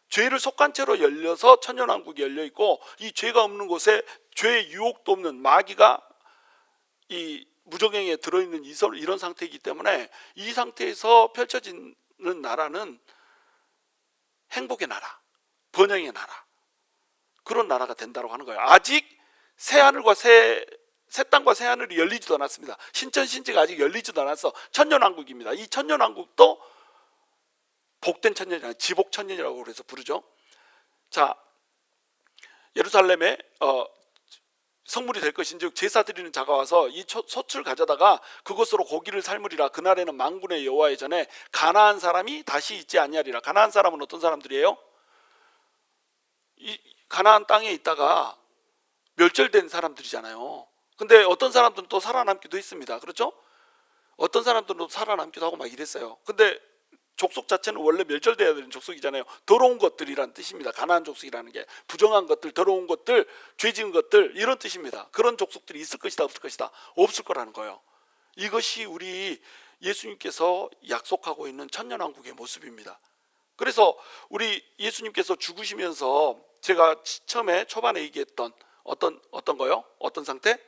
죄를 속한 채로 열려서 천년왕국이 열려있고, 이 죄가 없는 곳에 죄의 유혹도 없는 마귀가 이 무저갱에 들어있는 이런 상태이기 때문에 이 상태에서 펼쳐지는 나라는 행복의 나라, 번영의 나라, 그런 나라가 된다고 하는 거예요. 아직 새하늘과 새 땅과 새 하늘이 열리지도 않았습니다. 신천신지가 아직 열리지도 않았어. 천년왕국입니다. 이 천년왕국도 복된 천년이라, 지복천년이라고 그래서 부르죠. 자, 예루살렘에 성물이 될 것인즉 제사 드리는 자가 와서 이 솥을 가져다가 그것으로 고기를 삶으리라. 그날에는 만군의 여호와의 전에 가나안 사람이 다시 있지 아니하리라. 가나안 사람은 어떤 사람들이에요? 이 가나안 땅에 있다가 멸절된 사람들이잖아요. 근데 어떤 사람들은 또 살아남기도 했습니다. 그렇죠? 어떤 사람들은 또 살아남기도 하고 막 이랬어요. 근데 족속 자체는 원래 멸절돼야 되는 족속이잖아요. 더러운 것들이란 뜻입니다. 가나안 족속이라는 게 부정한 것들, 더러운 것들, 죄 지은 것들, 이런 뜻입니다. 그런 족속들이 있을 것이다, 없을 것이다? 없을 거라는 거예요. 이것이 우리 예수님께서 약속하고 있는 천년왕국의 모습입니다. 그래서 우리 예수님께서 죽으시면서 제가 처음에 초반에 얘기했던 어떤 거요? 어떤 상태?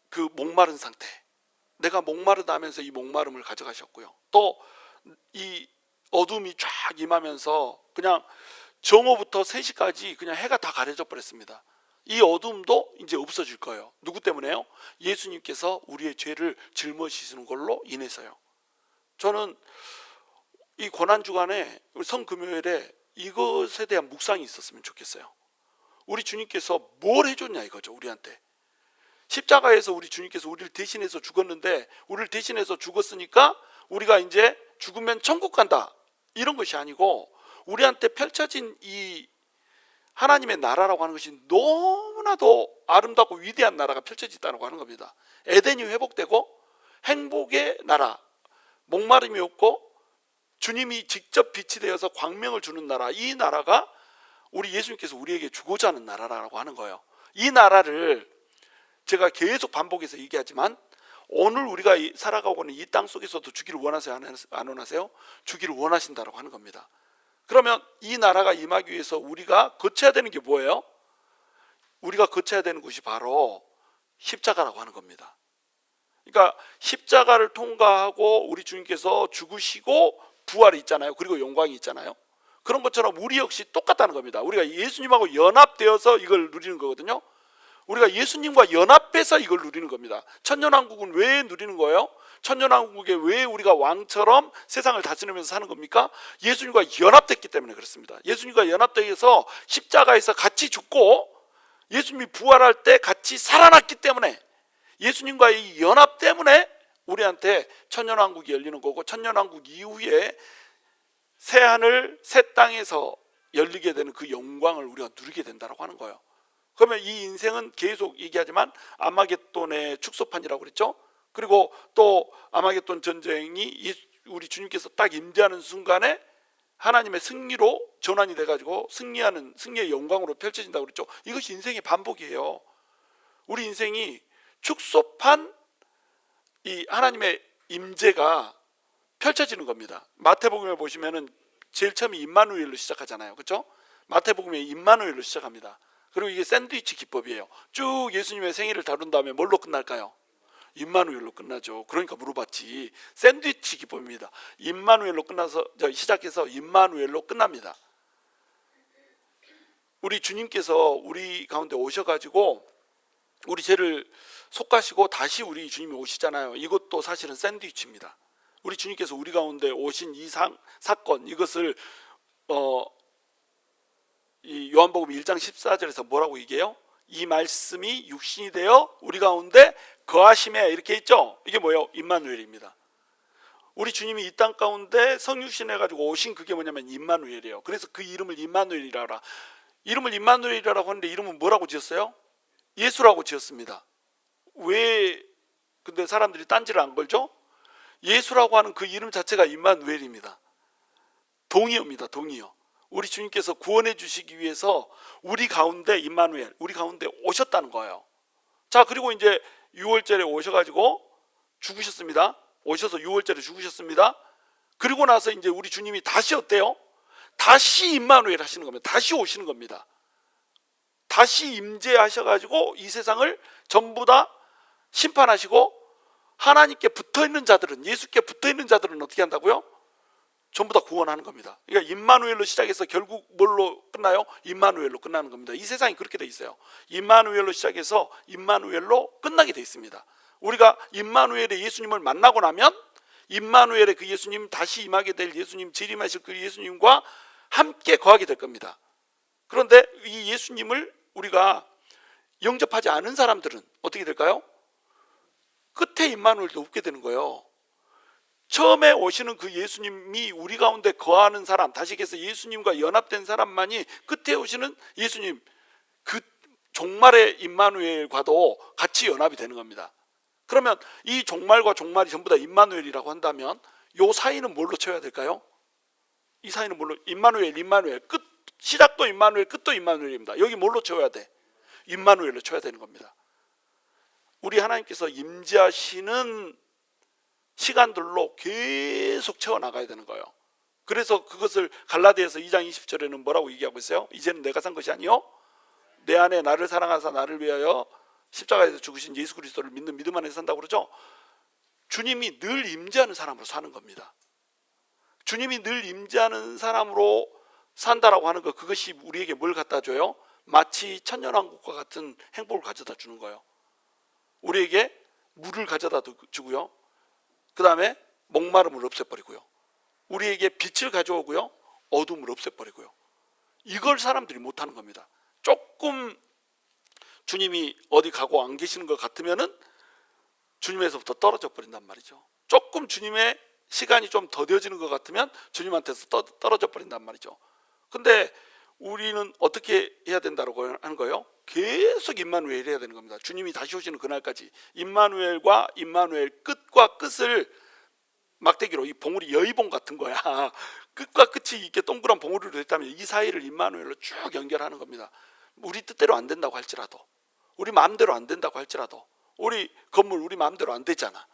그 목마른 상태. 내가 목마르다 하면서 이 목마름을 가져가셨고요. 또 이 어둠이 쫙 임하면서 그냥 정오부터 3시까지 그냥 해가 다 가려져 버렸습니다. 이 어둠도 이제 없어질 거예요. 누구 때문에요? 예수님께서 우리의 죄를 짊어지시는 걸로 인해서요. 저는 이 고난주간에 성금요일에 이것에 대한 묵상이 있었으면 좋겠어요. 우리 주님께서 뭘 해줬냐 이거죠. 우리한테 십자가에서 우리 주님께서 우리를 대신해서 죽었는데, 우리를 대신해서 죽었으니까 우리가 이제 죽으면 천국 간다, 이런 것이 아니고 우리한테 펼쳐진 이 하나님의 나라라고 하는 것이 너무나도 아름답고 위대한 나라가 펼쳐졌다고 하는 겁니다. 에덴이 회복되고 행복의 나라, 목마름이 없고 주님이 직접 빛이 되어서 광명을 주는 나라, 이 나라가 우리 예수님께서 우리에게 주고자 하는 나라라고 하는 거예요. 이 나라를 제가 계속 반복해서 얘기하지만 오늘 우리가 살아가고 있는 이 땅 속에서도 주기를 원하세요? 안 원하세요? 주기를 원하신다고 하는 겁니다. 그러면 이 나라가 임하기 위해서 우리가 거쳐야 되는 게 뭐예요? 우리가 거쳐야 되는 것이 바로 십자가라고 하는 겁니다. 그러니까 십자가를 통과하고 우리 주님께서 죽으시고 부활이 있잖아요. 그리고 영광이 있잖아요. 그런 것처럼 우리 역시 똑같다는 겁니다. 우리가 예수님하고 연합되어서 이걸 누리는 거거든요. 우리가 예수님과 연합해서 이걸 누리는 겁니다. 천년왕국은 왜 누리는 거예요? 천년왕국에 왜 우리가 왕처럼 세상을 다스리면서 사는 겁니까? 예수님과 연합됐기 때문에 그렇습니다. 예수님과 연합돼서 십자가에서 같이 죽고 예수님이 부활할 때 같이 살아났기 때문에, 예수님과의 연합 때문에 우리한테 천년왕국이 열리는 거고, 천년왕국 이후에 새하늘 새 땅에서 열리게 되는 그 영광을 우리가 누리게 된다고 하는 거예요. 그러면 이 인생은 계속 얘기하지만 아마겟돈의 축소판이라고 그랬죠. 그리고 또 아마겟돈 전쟁이 우리 주님께서 딱 임재하는 순간에 하나님의 승리로 전환이 돼가지고 승리의 영광으로 펼쳐진다고 그랬죠. 이것이 인생의 반복이에요. 우리 인생이 축소판, 이 하나님의 임재가 펼쳐지는 겁니다. 마태복음에 보시면은 제일 처음에 임마누엘로 시작하잖아요. 그렇죠? 마태복음에 임마누엘로 시작합니다. 그리고 이게 샌드위치 기법이에요. 쭉 예수님의 생애를 다룬 다음에 뭘로 끝날까요? 임마누엘로 끝나죠. 그러니까 물어봤지. 샌드위치 기법입니다. 임마누엘로 끝나서 시작해서 임마누엘로 끝납니다. 우리 주님께서 우리 가운데 오셔가지고 우리 죄를 속하시고 다시 우리 주님이 오시잖아요. 이것도 사실은 샌드위치입니다. 우리 주님께서 우리 가운데 오신 이 사건, 이것을 이 요한복음 1장 14절에서 뭐라고 얘기해요? 이 말씀이 육신이 되어 우리 가운데 거하심에, 이렇게 있죠. 이게 뭐예요? 임마누엘입니다. 우리 주님이 이 땅 가운데 성육신해가지고 오신 그게 뭐냐면 임마누엘이에요. 그래서 그 이름을 임마누엘이라고 이름을 임마누엘이라고 하는데, 이름은 뭐라고 지었어요? 예수라고 지었습니다. 왜 근데 사람들이 딴지를 안 걸죠? 예수라고 하는 그 이름 자체가 임마누엘입니다. 동의어입니다. 동의어. 우리 주님께서 구원해 주시기 위해서 우리 가운데 임마누엘, 우리 가운데 오셨다는 거예요. 자, 그리고 이제 6월절에 오셔가지고 죽으셨습니다. 오셔서 6월절에 죽으셨습니다. 그리고 나서 이제 우리 주님이 다시 어때요? 다시 임마누엘 하시는 겁니다. 다시 오시는 겁니다. 다시 임재하셔가지고 이 세상을 전부 다 심판하시고, 하나님께 붙어있는 자들은, 예수께 붙어있는 자들은 어떻게 한다고요? 전부 다 구원하는 겁니다. 그러니까 임마누엘로 시작해서 결국 뭘로 끝나요? 임마누엘로 끝나는 겁니다. 이 세상이 그렇게 돼 있어요. 임마누엘로 시작해서 임마누엘로 끝나게 돼 있습니다. 우리가 임마누엘의 예수님을 만나고 나면 임마누엘의 그 예수님, 다시 임하게 될 예수님, 재림하실 그 예수님과 함께 거하게 될 겁니다. 그런데 이 예수님을 우리가 영접하지 않은 사람들은 어떻게 될까요? 끝에 임마누엘도 없게 되는 거예요. 처음에 오시는 그 예수님이 우리 가운데 거하는 사람, 다시 얘기해서 예수님과 연합된 사람만이 끝에 오시는 예수님, 그 종말의 임마누엘과도 같이 연합이 되는 겁니다. 그러면 이 종말과 종말이 전부 다 임마누엘이라고 한다면 요 사이는 뭘로 채워야 될까요? 이 사이는 뭘로? 임마누엘 끝, 시작도 임마누엘, 끝도 임마누엘입니다. 여기 뭘로 채워야 돼? 임마누엘로 채워야 되는 겁니다. 우리 하나님께서 임재하시는 시간들로 계속 채워나가야 되는 거예요. 그래서 그것을 갈라디아서 2장 20절에는 뭐라고 얘기하고 있어요? 이제는 내가 산 것이 아니요 내 안에 나를 사랑하사 나를 위하여 십자가에서 죽으신 예수 그리스도를 믿는 믿음 안에서 산다고 그러죠. 주님이 늘 임재하는 사람으로 사는 겁니다. 주님이 늘 임재하는 사람으로 산다라고 하는 것, 그것이 우리에게 뭘 갖다 줘요? 마치 천년왕국과 같은 행복을 가져다 주는 거예요. 우리에게 물을 가져다 주고요, 그 다음에 목마름을 없애버리고요, 우리에게 빛을 가져오고요, 어둠을 없애버리고요. 이걸 사람들이 못하는 겁니다. 조금 주님이 어디 가고 안 계시는 것 같으면은 주님에서부터 떨어져 버린단 말이죠. 조금 주님의 시간이 좀 더뎌지는 것 같으면 주님한테서 떨어져 버린단 말이죠. 근데 우리는 어떻게 해야 된다고 하는 거예요? 계속 임마누엘 해야 되는 겁니다. 주님이 다시 오시는 그날까지 임마누엘과 임마누엘 끝과 끝을 막대기로, 이 봉우리 여의봉 같은 거야. 끝과 끝이 이렇게 동그란 봉우리로 됐다면 이 사이를 임마누엘로 쭉 연결하는 겁니다. 우리 뜻대로 안 된다고 할지라도, 우리 마음대로 안 된다고 할지라도, 우리 건물 우리 마음대로 안 되잖아.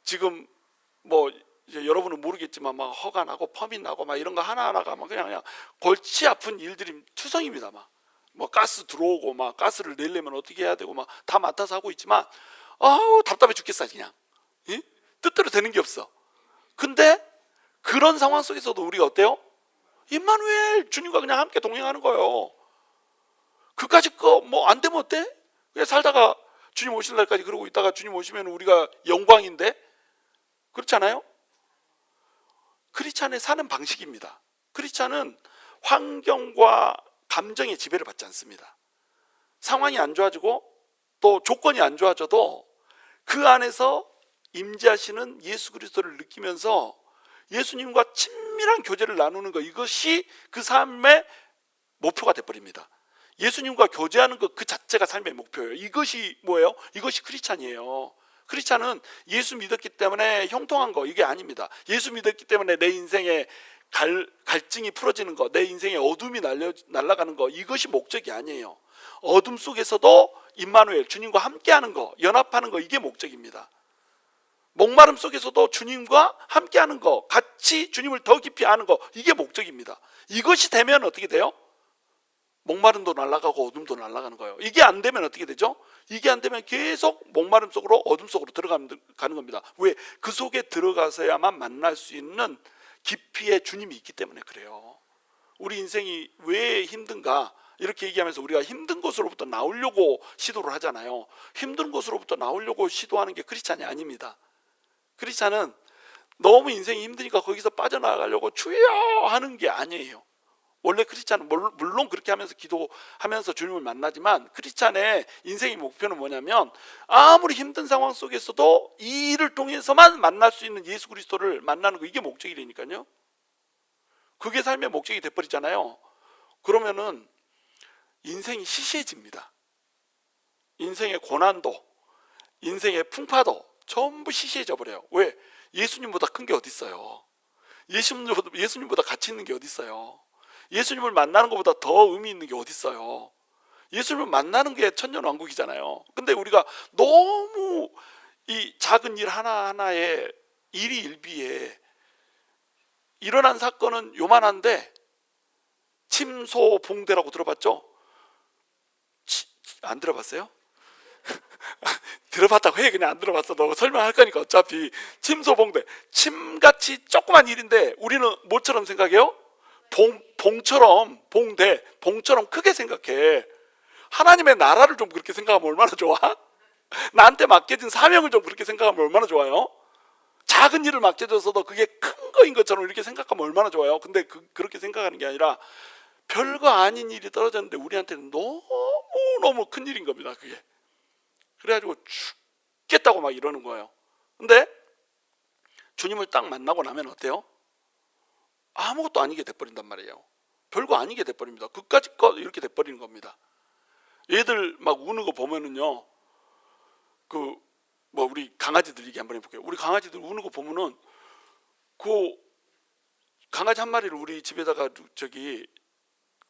지금 뭐 이제 여러분은 모르겠지만 막 허가 나고 퍼밋 나고 막 이런 거 하나하나가 막 그냥 골치 아픈 일들이 투성입니다. 뭐 가스 들어오고 막 가스를 내려면 어떻게 해야 되고 막 다 맡아서 하고 있지만 아우 답답해 죽겠어 그냥. 예? 뜻대로 되는 게 없어. 근데 그런 상황 속에서도 우리가 어때요? 임마누엘, 주님과 그냥 함께 동행하는 거예요. 그까짓 거 뭐 안 되면 어때? 그냥 살다가 주님 오실 날까지 그러고 있다가 주님 오시면 우리가 영광인데, 그렇잖아요? 크리스찬의 사는 방식입니다. 크리스찬은 환경과 감정의 지배를 받지 않습니다. 상황이 안 좋아지고 또 조건이 안 좋아져도 그 안에서 임재하시는 예수 그리스도를 느끼면서 예수님과 친밀한 교제를 나누는 것, 이것이 그 삶의 목표가 돼버립니다. 예수님과 교제하는 것 그 자체가 삶의 목표예요. 이것이 뭐예요? 이것이 크리스찬이에요. 크리스찬은 예수 믿었기 때문에 형통한 거, 이게 아닙니다. 예수 믿었기 때문에 내 인생의 갈증이 풀어지는 거, 내 인생의 어둠이 날아가는 거, 이것이 목적이 아니에요. 어둠 속에서도 임마누엘, 주님과 함께하는 거, 연합하는 거, 이게 목적입니다. 목마름 속에서도 주님과 함께하는 거, 같이 주님을 더 깊이 아는 거, 이게 목적입니다. 이것이 되면 어떻게 돼요? 목마름도 날아가고 어둠도 날아가는 거예요. 이게 안 되면 어떻게 되죠? 이게 안 되면 계속 목마름 속으로, 어둠 속으로 들어가는 겁니다. 왜? 그 속에 들어가서야만 만날 수 있는 깊이의 주님이 있기 때문에 그래요. 우리 인생이 왜 힘든가? 이렇게 얘기하면서 우리가 힘든 곳으로부터 나오려고 시도를 하잖아요. 힘든 곳으로부터 나오려고 시도하는 게 크리스찬이 아닙니다. 크리스찬은 너무 인생이 힘드니까 거기서 빠져나가려고 주여 하는 게 아니에요. 원래 크리스찬은 물론 그렇게 하면서 기도하면서 주님을 만나지만, 크리스찬의 인생의 목표는 뭐냐면 아무리 힘든 상황 속에서도 이 일을 통해서만 만날 수 있는 예수 그리스도를 만나는 거, 이게 목적이라니까요. 그게 삶의 목적이 돼버리잖아요. 그러면은 인생이 시시해집니다. 인생의 고난도, 인생의 풍파도 전부 시시해져 버려요. 왜? 예수님보다 큰 게 어디 있어요? 예수님보다 가치 있는 게 어디 있어요? 예수님을 만나는 것보다 더 의미 있는 게 어디 있어요? 예수님을 만나는 게 천년왕국이잖아요. 근데 우리가 너무 이 작은 일 하나하나에 일희일비에 일어난 사건은 요만한데, 침소봉대라고 들어봤죠? 안 들어봤어요? 들어봤다고 해. 그냥 안 들어봤어. 너 설명할 거니까. 어차피 침소봉대, 침같이 조그만 일인데 우리는 뭐처럼 생각해요? 봉처럼, 봉처럼 크게 생각해. 하나님의 나라를 좀 그렇게 생각하면 얼마나 좋아? 나한테 맡겨진 사명을 좀 그렇게 생각하면 얼마나 좋아요? 작은 일을 맡겨줘서도 그게 큰 거인 것처럼 이렇게 생각하면 얼마나 좋아요? 근데 그렇게 생각하는 게 아니라 별거 아닌 일이 떨어졌는데 우리한테는 너무너무 큰 일인 겁니다. 그게. 그래가지고 죽겠다고 막 이러는 거예요. 근데 주님을 딱 만나고 나면 어때요? 아무것도 아니게 돼버린단 말이에요. 별거 아니게 돼버립니다. 그까짓 거 이렇게 돼버리는 겁니다. 얘들 막 우는 거 보면은요, 우리 강아지들 얘기 한번 해볼게요. 우리 강아지들 우는 거 보면은 그 강아지 한 마리를 우리 집에다가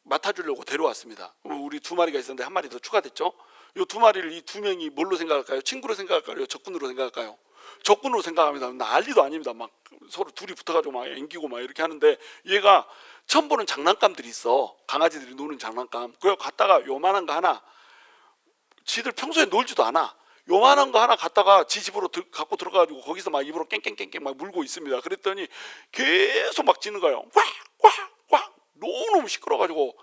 맡아주려고 데려왔습니다. 우리 두 마리가 있었는데 한 마리 더 추가됐죠. 이 두 마리를 이 두 명이 뭘로 생각할까요? 친구로 생각할까요? 적군으로 생각할까요? 적군으로 생각합니다. 난리도 아닙니다. 막 서로 둘이 붙어가지고 막 앵기고 막 이렇게 하는데, 얘가 처음 보는 장난감들이 있어. 강아지들이 노는 장난감. 그래 갖다가 요만한 거 하나, 지들 평소에 놀지도 않아. 요만한 거 하나 갖다가 지 집으로 갖고 들어가가지고 거기서 막 입으로 깽깽깽깽 막 물고 있습니다. 그랬더니 계속 막 짖는 거예요. 꽉꽉꽉 너무너무 시끄러워가지고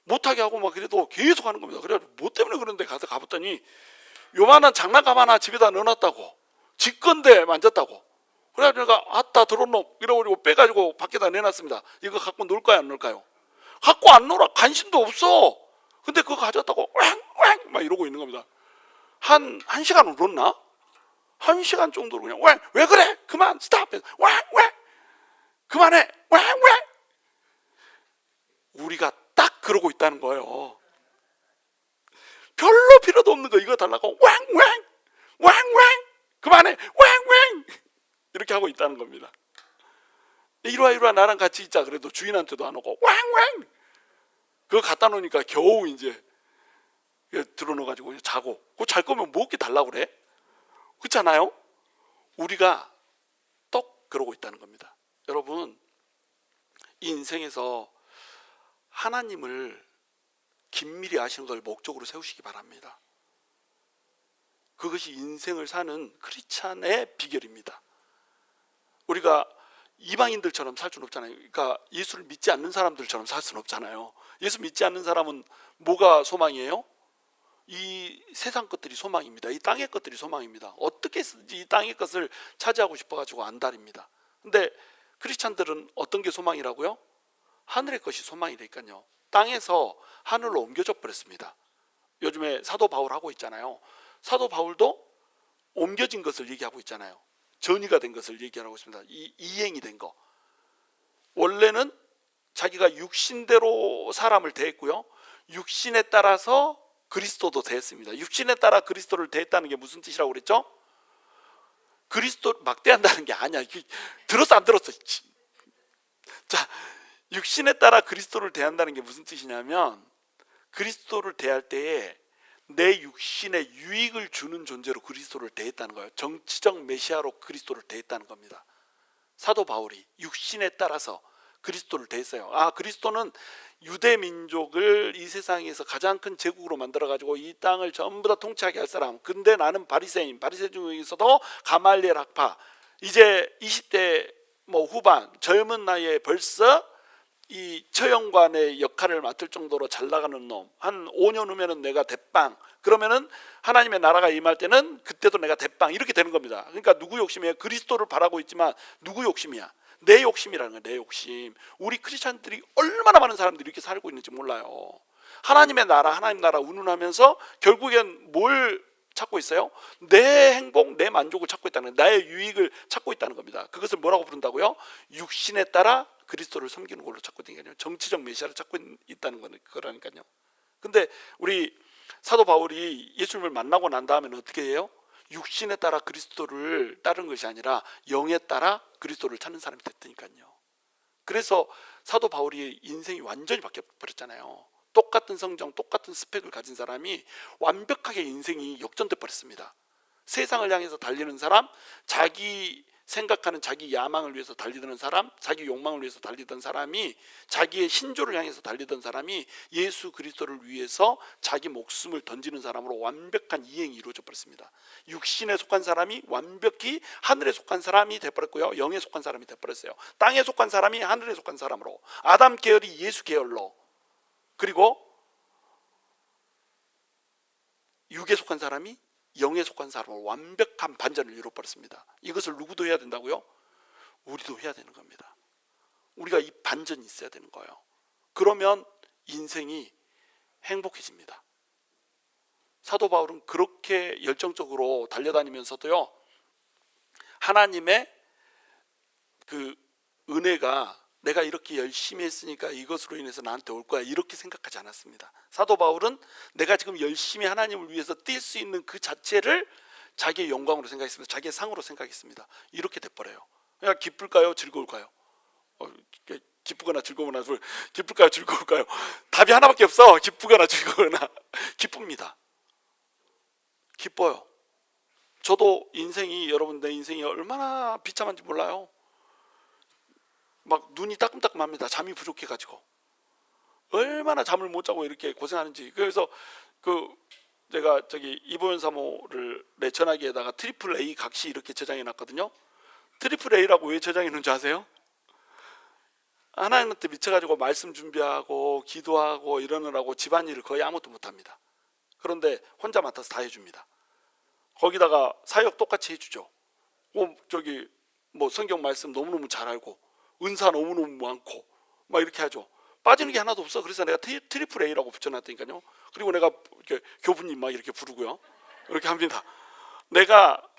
못하게 하고 막 그래도 계속 하는 겁니다. 그래가지고 뭐 때문에 그런데 가서 가봤더니 요만한 장난감 하나 집에다 넣어놨다고. 지 건데 만졌다고. 그래가지고 내가 아따 더러운 놈 이러고 빼가지고 밖에다 내놨습니다. 이거 갖고 놀까요 안 놀까요? 갖고 안 놀아. 관심도 없어. 근데 그거 가져왔다고 왱왱 막 이러고 있는 겁니다. 한 시간 울었나? 한 시간 정도로 그냥 왜 그래? 그만 스탑. 왜 그만해. 왜 우리가 딱 그러고 있다는 거예요. 별로 필요도 없는 거 이거 달라고 그만해 이렇게 하고 있다는 겁니다. 이리와 나랑 같이 있자. 그래도 주인한테도 안 오고 그거 갖다 놓으니까 겨우 이제 들어넣어가지고 자고. 그거 잘 거면 뭐 이렇게 달라고 그래? 그렇잖아요? 우리가 똑 그러고 있다는 겁니다. 여러분, 이 인생에서 하나님을 긴밀히 아시는 걸 목적으로 세우시기 바랍니다. 그것이 인생을 사는 크리스찬의 비결입니다. 우리가 이방인들처럼 살 수는 없잖아요. 그러니까 예수를 믿지 않는 사람들처럼 살 수는 없잖아요. 예수 믿지 않는 사람은 뭐가 소망이에요? 이 세상 것들이 소망입니다. 이 땅의 것들이 소망입니다. 어떻게 해서든지 이 땅의 것을 차지하고 싶어가지고 안달입니다. 근데 크리스찬들은 어떤 게 소망이라고요? 하늘의 것이 소망이니까요. 땅에서 하늘로 옮겨져 버렸습니다. 요즘에 사도 바울 하고 있잖아요. 사도 바울도 옮겨진 것을 얘기하고 있잖아요. 전이가 된 것을 얘기하고 있습니다. 이행이 된 거. 원래는 자기가 육신대로 사람을 대했고요. 육신에 따라서 그리스도도 대했습니다. 육신에 따라 그리스도를 대했다는 게 무슨 뜻이라고 그랬죠? 그리스도 막 대한다는 게 아니야. 들었어 안 들었어? 자, 육신에 따라 그리스도를 대한다는 게 무슨 뜻이냐면, 그리스도를 대할 때에 내 육신에 유익을 주는 존재로 그리스도를 대했다는 거예요. 정치적 메시아로 그리스도를 대했다는 겁니다. 사도 바울이 육신에 따라서 그리스도를 대했어요. 그리스도는 유대 민족을 이 세상에서 가장 큰 제국으로 만들어가지고 이 땅을 전부 다 통치하게 할 사람. 근데 나는 바리새인 중에서도 가말리엘 학파, 이제 20대 후반 젊은 나이에 벌써 이 처형관의 역할을 맡을 정도로 잘 나가는 놈, 한 5년 후면은 내가 대빵, 그러면은 하나님의 나라가 임할 때는 그때도 내가 대빵, 이렇게 되는 겁니다. 그러니까 누구 욕심이에요? 그리스도를 바라고 있지만 누구 욕심이야? 내 욕심이라는 거예요. 내 욕심. 우리 크리스찬들이 얼마나 많은 사람들이 이렇게 살고 있는지 몰라요. 하나님 나라 운운하면서 결국엔 뭘 찾고 있어요? 내 행복, 내 만족을 찾고 있다는 거예요. 나의 유익을 찾고 있다는 겁니다. 그것을 뭐라고 부른다고요? 육신에 따라 그리스도를 섬기는 걸로 찾고 있다니까요. 정치적 메시아를 찾고 있다는 거라니까요. 근데 우리 사도 바울이 예수님을 만나고 난 다음에는 어떻게 해요? 육신에 따라 그리스도를 따르는 것이 아니라 영에 따라 그리스도를 찾는 사람이 됐다니까요. 그래서 사도 바울이 인생이 완전히 바뀌어버렸잖아요. 똑같은 성정, 똑같은 스펙을 가진 사람이 완벽하게 인생이 역전돼 버렸습니다. 세상을 향해서 달리는 사람, 자기 생각하는 자기 야망을 위해서 달리던 사람, 자기 욕망을 위해서 달리던 사람이, 자기의 신조를 향해서 달리던 사람이 예수 그리스도를 위해서 자기 목숨을 던지는 사람으로 완벽한 이행이 이루어져 버렸습니다. 육신에 속한 사람이 완벽히 하늘에 속한 사람이 돼버렸고요, 영에 속한 사람이 돼버렸어요. 땅에 속한 사람이 하늘에 속한 사람으로, 아담 계열이 예수 계열로, 그리고 육에 속한 사람이 영에 속한 사람으로 완벽한 반전을 이루어버렸습니다. 이것을 누구도 해야 된다고요? 우리도 해야 되는 겁니다. 우리가 이 반전이 있어야 되는 거예요. 그러면 인생이 행복해집니다. 사도 바울은 그렇게 열정적으로 달려다니면서도요, 하나님의 그 은혜가 내가 이렇게 열심히 했으니까 이것으로 인해서 나한테 올 거야, 이렇게 생각하지 않았습니다. 사도 바울은 내가 지금 열심히 하나님을 위해서 뛸 수 있는 그 자체를 자기의 영광으로 생각했습니다. 자기의 상으로 생각했습니다. 이렇게 돼버려요. 그냥 기쁠까요? 즐거울까요? 기쁘거나 즐거우나, 기쁠까요? 즐거울까요? 답이 하나밖에 없어. 기쁘거나 즐거우나. 기쁩니다. 기뻐요. 저도 인생이, 여러분, 내 인생이 얼마나 비참한지 몰라요. 막 눈이 따끔따끔합니다. 잠이 부족해가지고 얼마나 잠을 못 자고 이렇게 고생하는지. 그래서 제가 이보현 사모를 내 전화기에다가 트리플 A 각시 이렇게 저장해 놨거든요. 트리플 A라고 왜 저장해 놓은 줄 아세요? 하나님한테 미쳐가지고 말씀 준비하고 기도하고 이러느라고 집안일을 거의 아무것도 못합니다. 그런데 혼자 맡아서 다 해줍니다. 거기다가 사역 똑같이 해주죠. 성경 말씀 너무너무 잘 알고 은사 너무너무 많고 막 이렇게 하죠. 빠지는 게 하나도 없어. 그래서 내가 트리플 A라고 붙여놨다니까요. 그리고 내가 이렇게 교부님 막 이렇게 부르고요. 이렇게 합니다.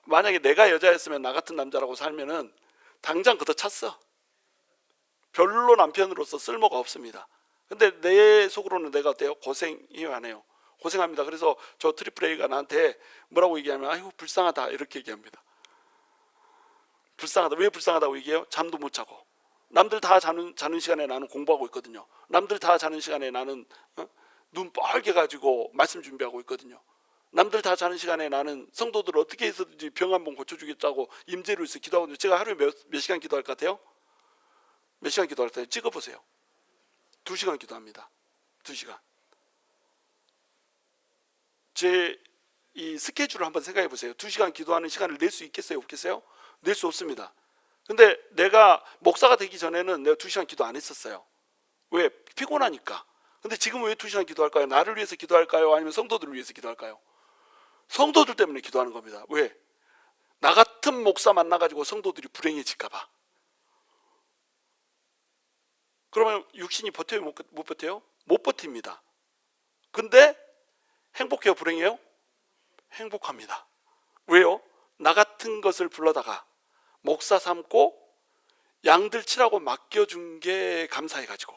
만약에 내가 여자였으면 나 같은 남자라고 살면은 당장 걷어찼어. 별로 남편으로서 쓸모가 없습니다. 근데 내 속으로는 내가 어때요? 고생해요, 안 해요? 고생합니다. 그래서 저 트리플 A가 나한테 뭐라고 얘기하면, 아이고 불쌍하다, 이렇게 얘기합니다. 불쌍하다. 왜 불쌍하다고 얘기해요? 잠도 못 자고. 남들 다 자는 시간에 나는 공부하고 있거든요. 남들 다 자는 시간에 나는 눈 뻘게 가지고 말씀 준비하고 있거든요. 남들 다 자는 시간에 나는 성도들을 어떻게 해서든지 병 한번 고쳐주겠다고 임재로 해서 기도하거든요. 제가 하루에 몇 시간 기도할 것 같아요? 몇 시간 기도할 것 같아요? 찍어보세요. 2시간 기도합니다. 2시간. 제 이 스케줄을 한번 생각해 보세요. 2시간 기도하는 시간을 낼 수 있겠어요? 없겠어요? 낼 수 없습니다. 근데 내가 목사가 되기 전에는 내가 2시간 기도 안 했었어요. 왜? 피곤하니까. 근데 지금은 왜 2시간 기도할까요? 나를 위해서 기도할까요? 아니면 성도들을 위해서 기도할까요? 성도들 때문에 기도하는 겁니다. 왜? 나 같은 목사 만나가지고 성도들이 불행해질까 봐. 그러면 육신이 버텨요? 못 버텨요? 못 버팁니다. 근데 행복해요? 불행해요? 행복합니다. 왜요? 나 같은 것을 불러다가 목사 삼고 양들 치라고 맡겨준 게 감사해가지고,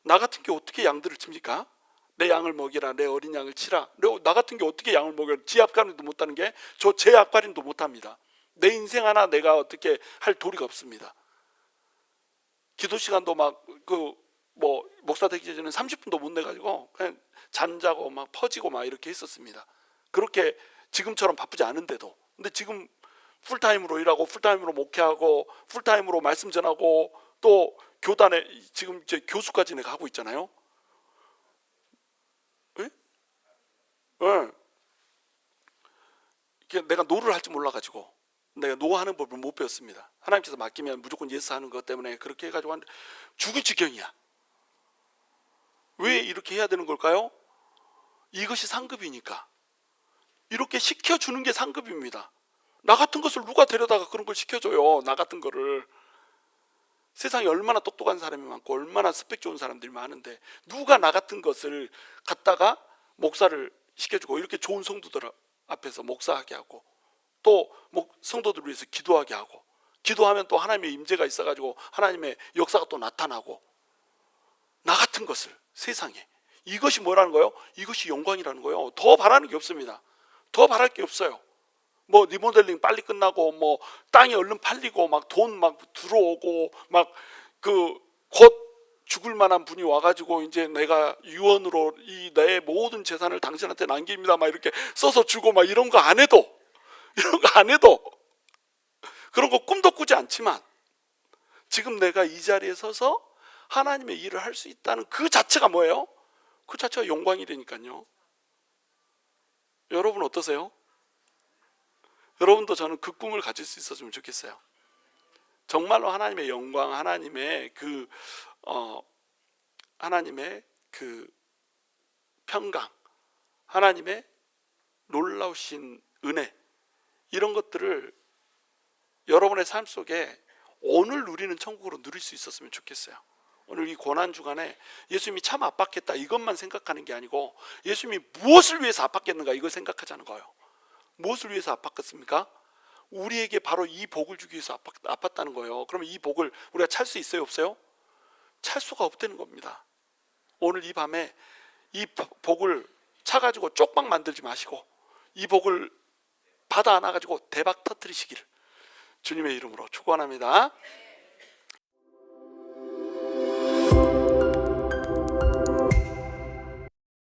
나 같은 게 어떻게 양들을 칩니까? 내 양을 먹이라, 내 어린 양을 치라. 나 같은 게 어떻게 양을 먹여라. 지 앞가림도 못하는 게 제 앞가림도 못합니다. 내 인생 하나 내가 어떻게 할 도리가 없습니다. 기도 시간도 목사 되기 전에는 30분도 못 내가지고 그냥 잠자고 막 퍼지고 막 이렇게 했었습니다. 그렇게 지금처럼 바쁘지 않은데도. 근데 지금 풀타임으로 일하고 풀타임으로 목회하고 풀타임으로 말씀 전하고 또 교단에 지금 이제 교수까지 내가 하고 있잖아요. 네? 네. 내가 노를 할 줄 몰라가지고 내가 노하는 법을 못 배웠습니다. 하나님께서 맡기면 무조건 예스 하는 것 때문에 그렇게 해가지고 죽을 지경이야. 왜 이렇게 해야 되는 걸까요? 이것이 상급이니까. 이렇게 시켜주는 게 상급입니다. 나 같은 것을 누가 데려다가 그런 걸 시켜줘요. 나 같은 거를. 세상에 얼마나 똑똑한 사람이 많고 얼마나 스펙 좋은 사람들이 많은데 누가 나 같은 것을 갖다가 목사를 시켜주고 이렇게 좋은 성도들 앞에서 목사하게 하고 또 성도들을 위해서 기도하게 하고, 기도하면 또 하나님의 임재가 있어가지고 하나님의 역사가 또 나타나고, 나 같은 것을 세상에, 이것이 뭐라는 거예요? 이것이 영광이라는 거예요. 더 바라는 게 없습니다. 더 바랄 게 없어요. 리모델링 빨리 끝나고 땅이 얼른 팔리고 돈 들어오고 곧 죽을 만한 분이 와가지고 이제 내가 유언으로 내 모든 재산을 당신한테 남깁니다 이렇게 써서 주고 이런 거 안 해도 그런 거 꿈도 꾸지 않지만 지금 내가 이 자리에 서서 하나님의 일을 할 수 있다는 그 자체가 뭐예요? 그 자체가 영광이라니까요. 여러분 어떠세요? 여러분도 저는 그 꿈을 가질 수 있었으면 좋겠어요. 정말로 하나님의 영광, 하나님의 그 평강, 하나님의 놀라우신 은혜, 이런 것들을 여러분의 삶 속에 오늘 누리는 천국으로 누릴 수 있었으면 좋겠어요. 오늘 이 고난 주간에 예수님이 참 아팠겠다 이것만 생각하는 게 아니고 예수님이 무엇을 위해서 아팠겠는가 이걸 생각하자는 거예요. 무엇을 위해서 아팠겠습니까? 우리에게 바로 이 복을 주기 위해서 아팠다는 거예요. 그러면 이 복을 우리가 찰 수 있어요, 없어요? 찰 수가 없다는 겁니다. 오늘 이 밤에 이 복을 차가지고 쪽박 만들지 마시고 이 복을 받아 안아가지고 대박 터뜨리시기를 주님의 이름으로 축원합니다.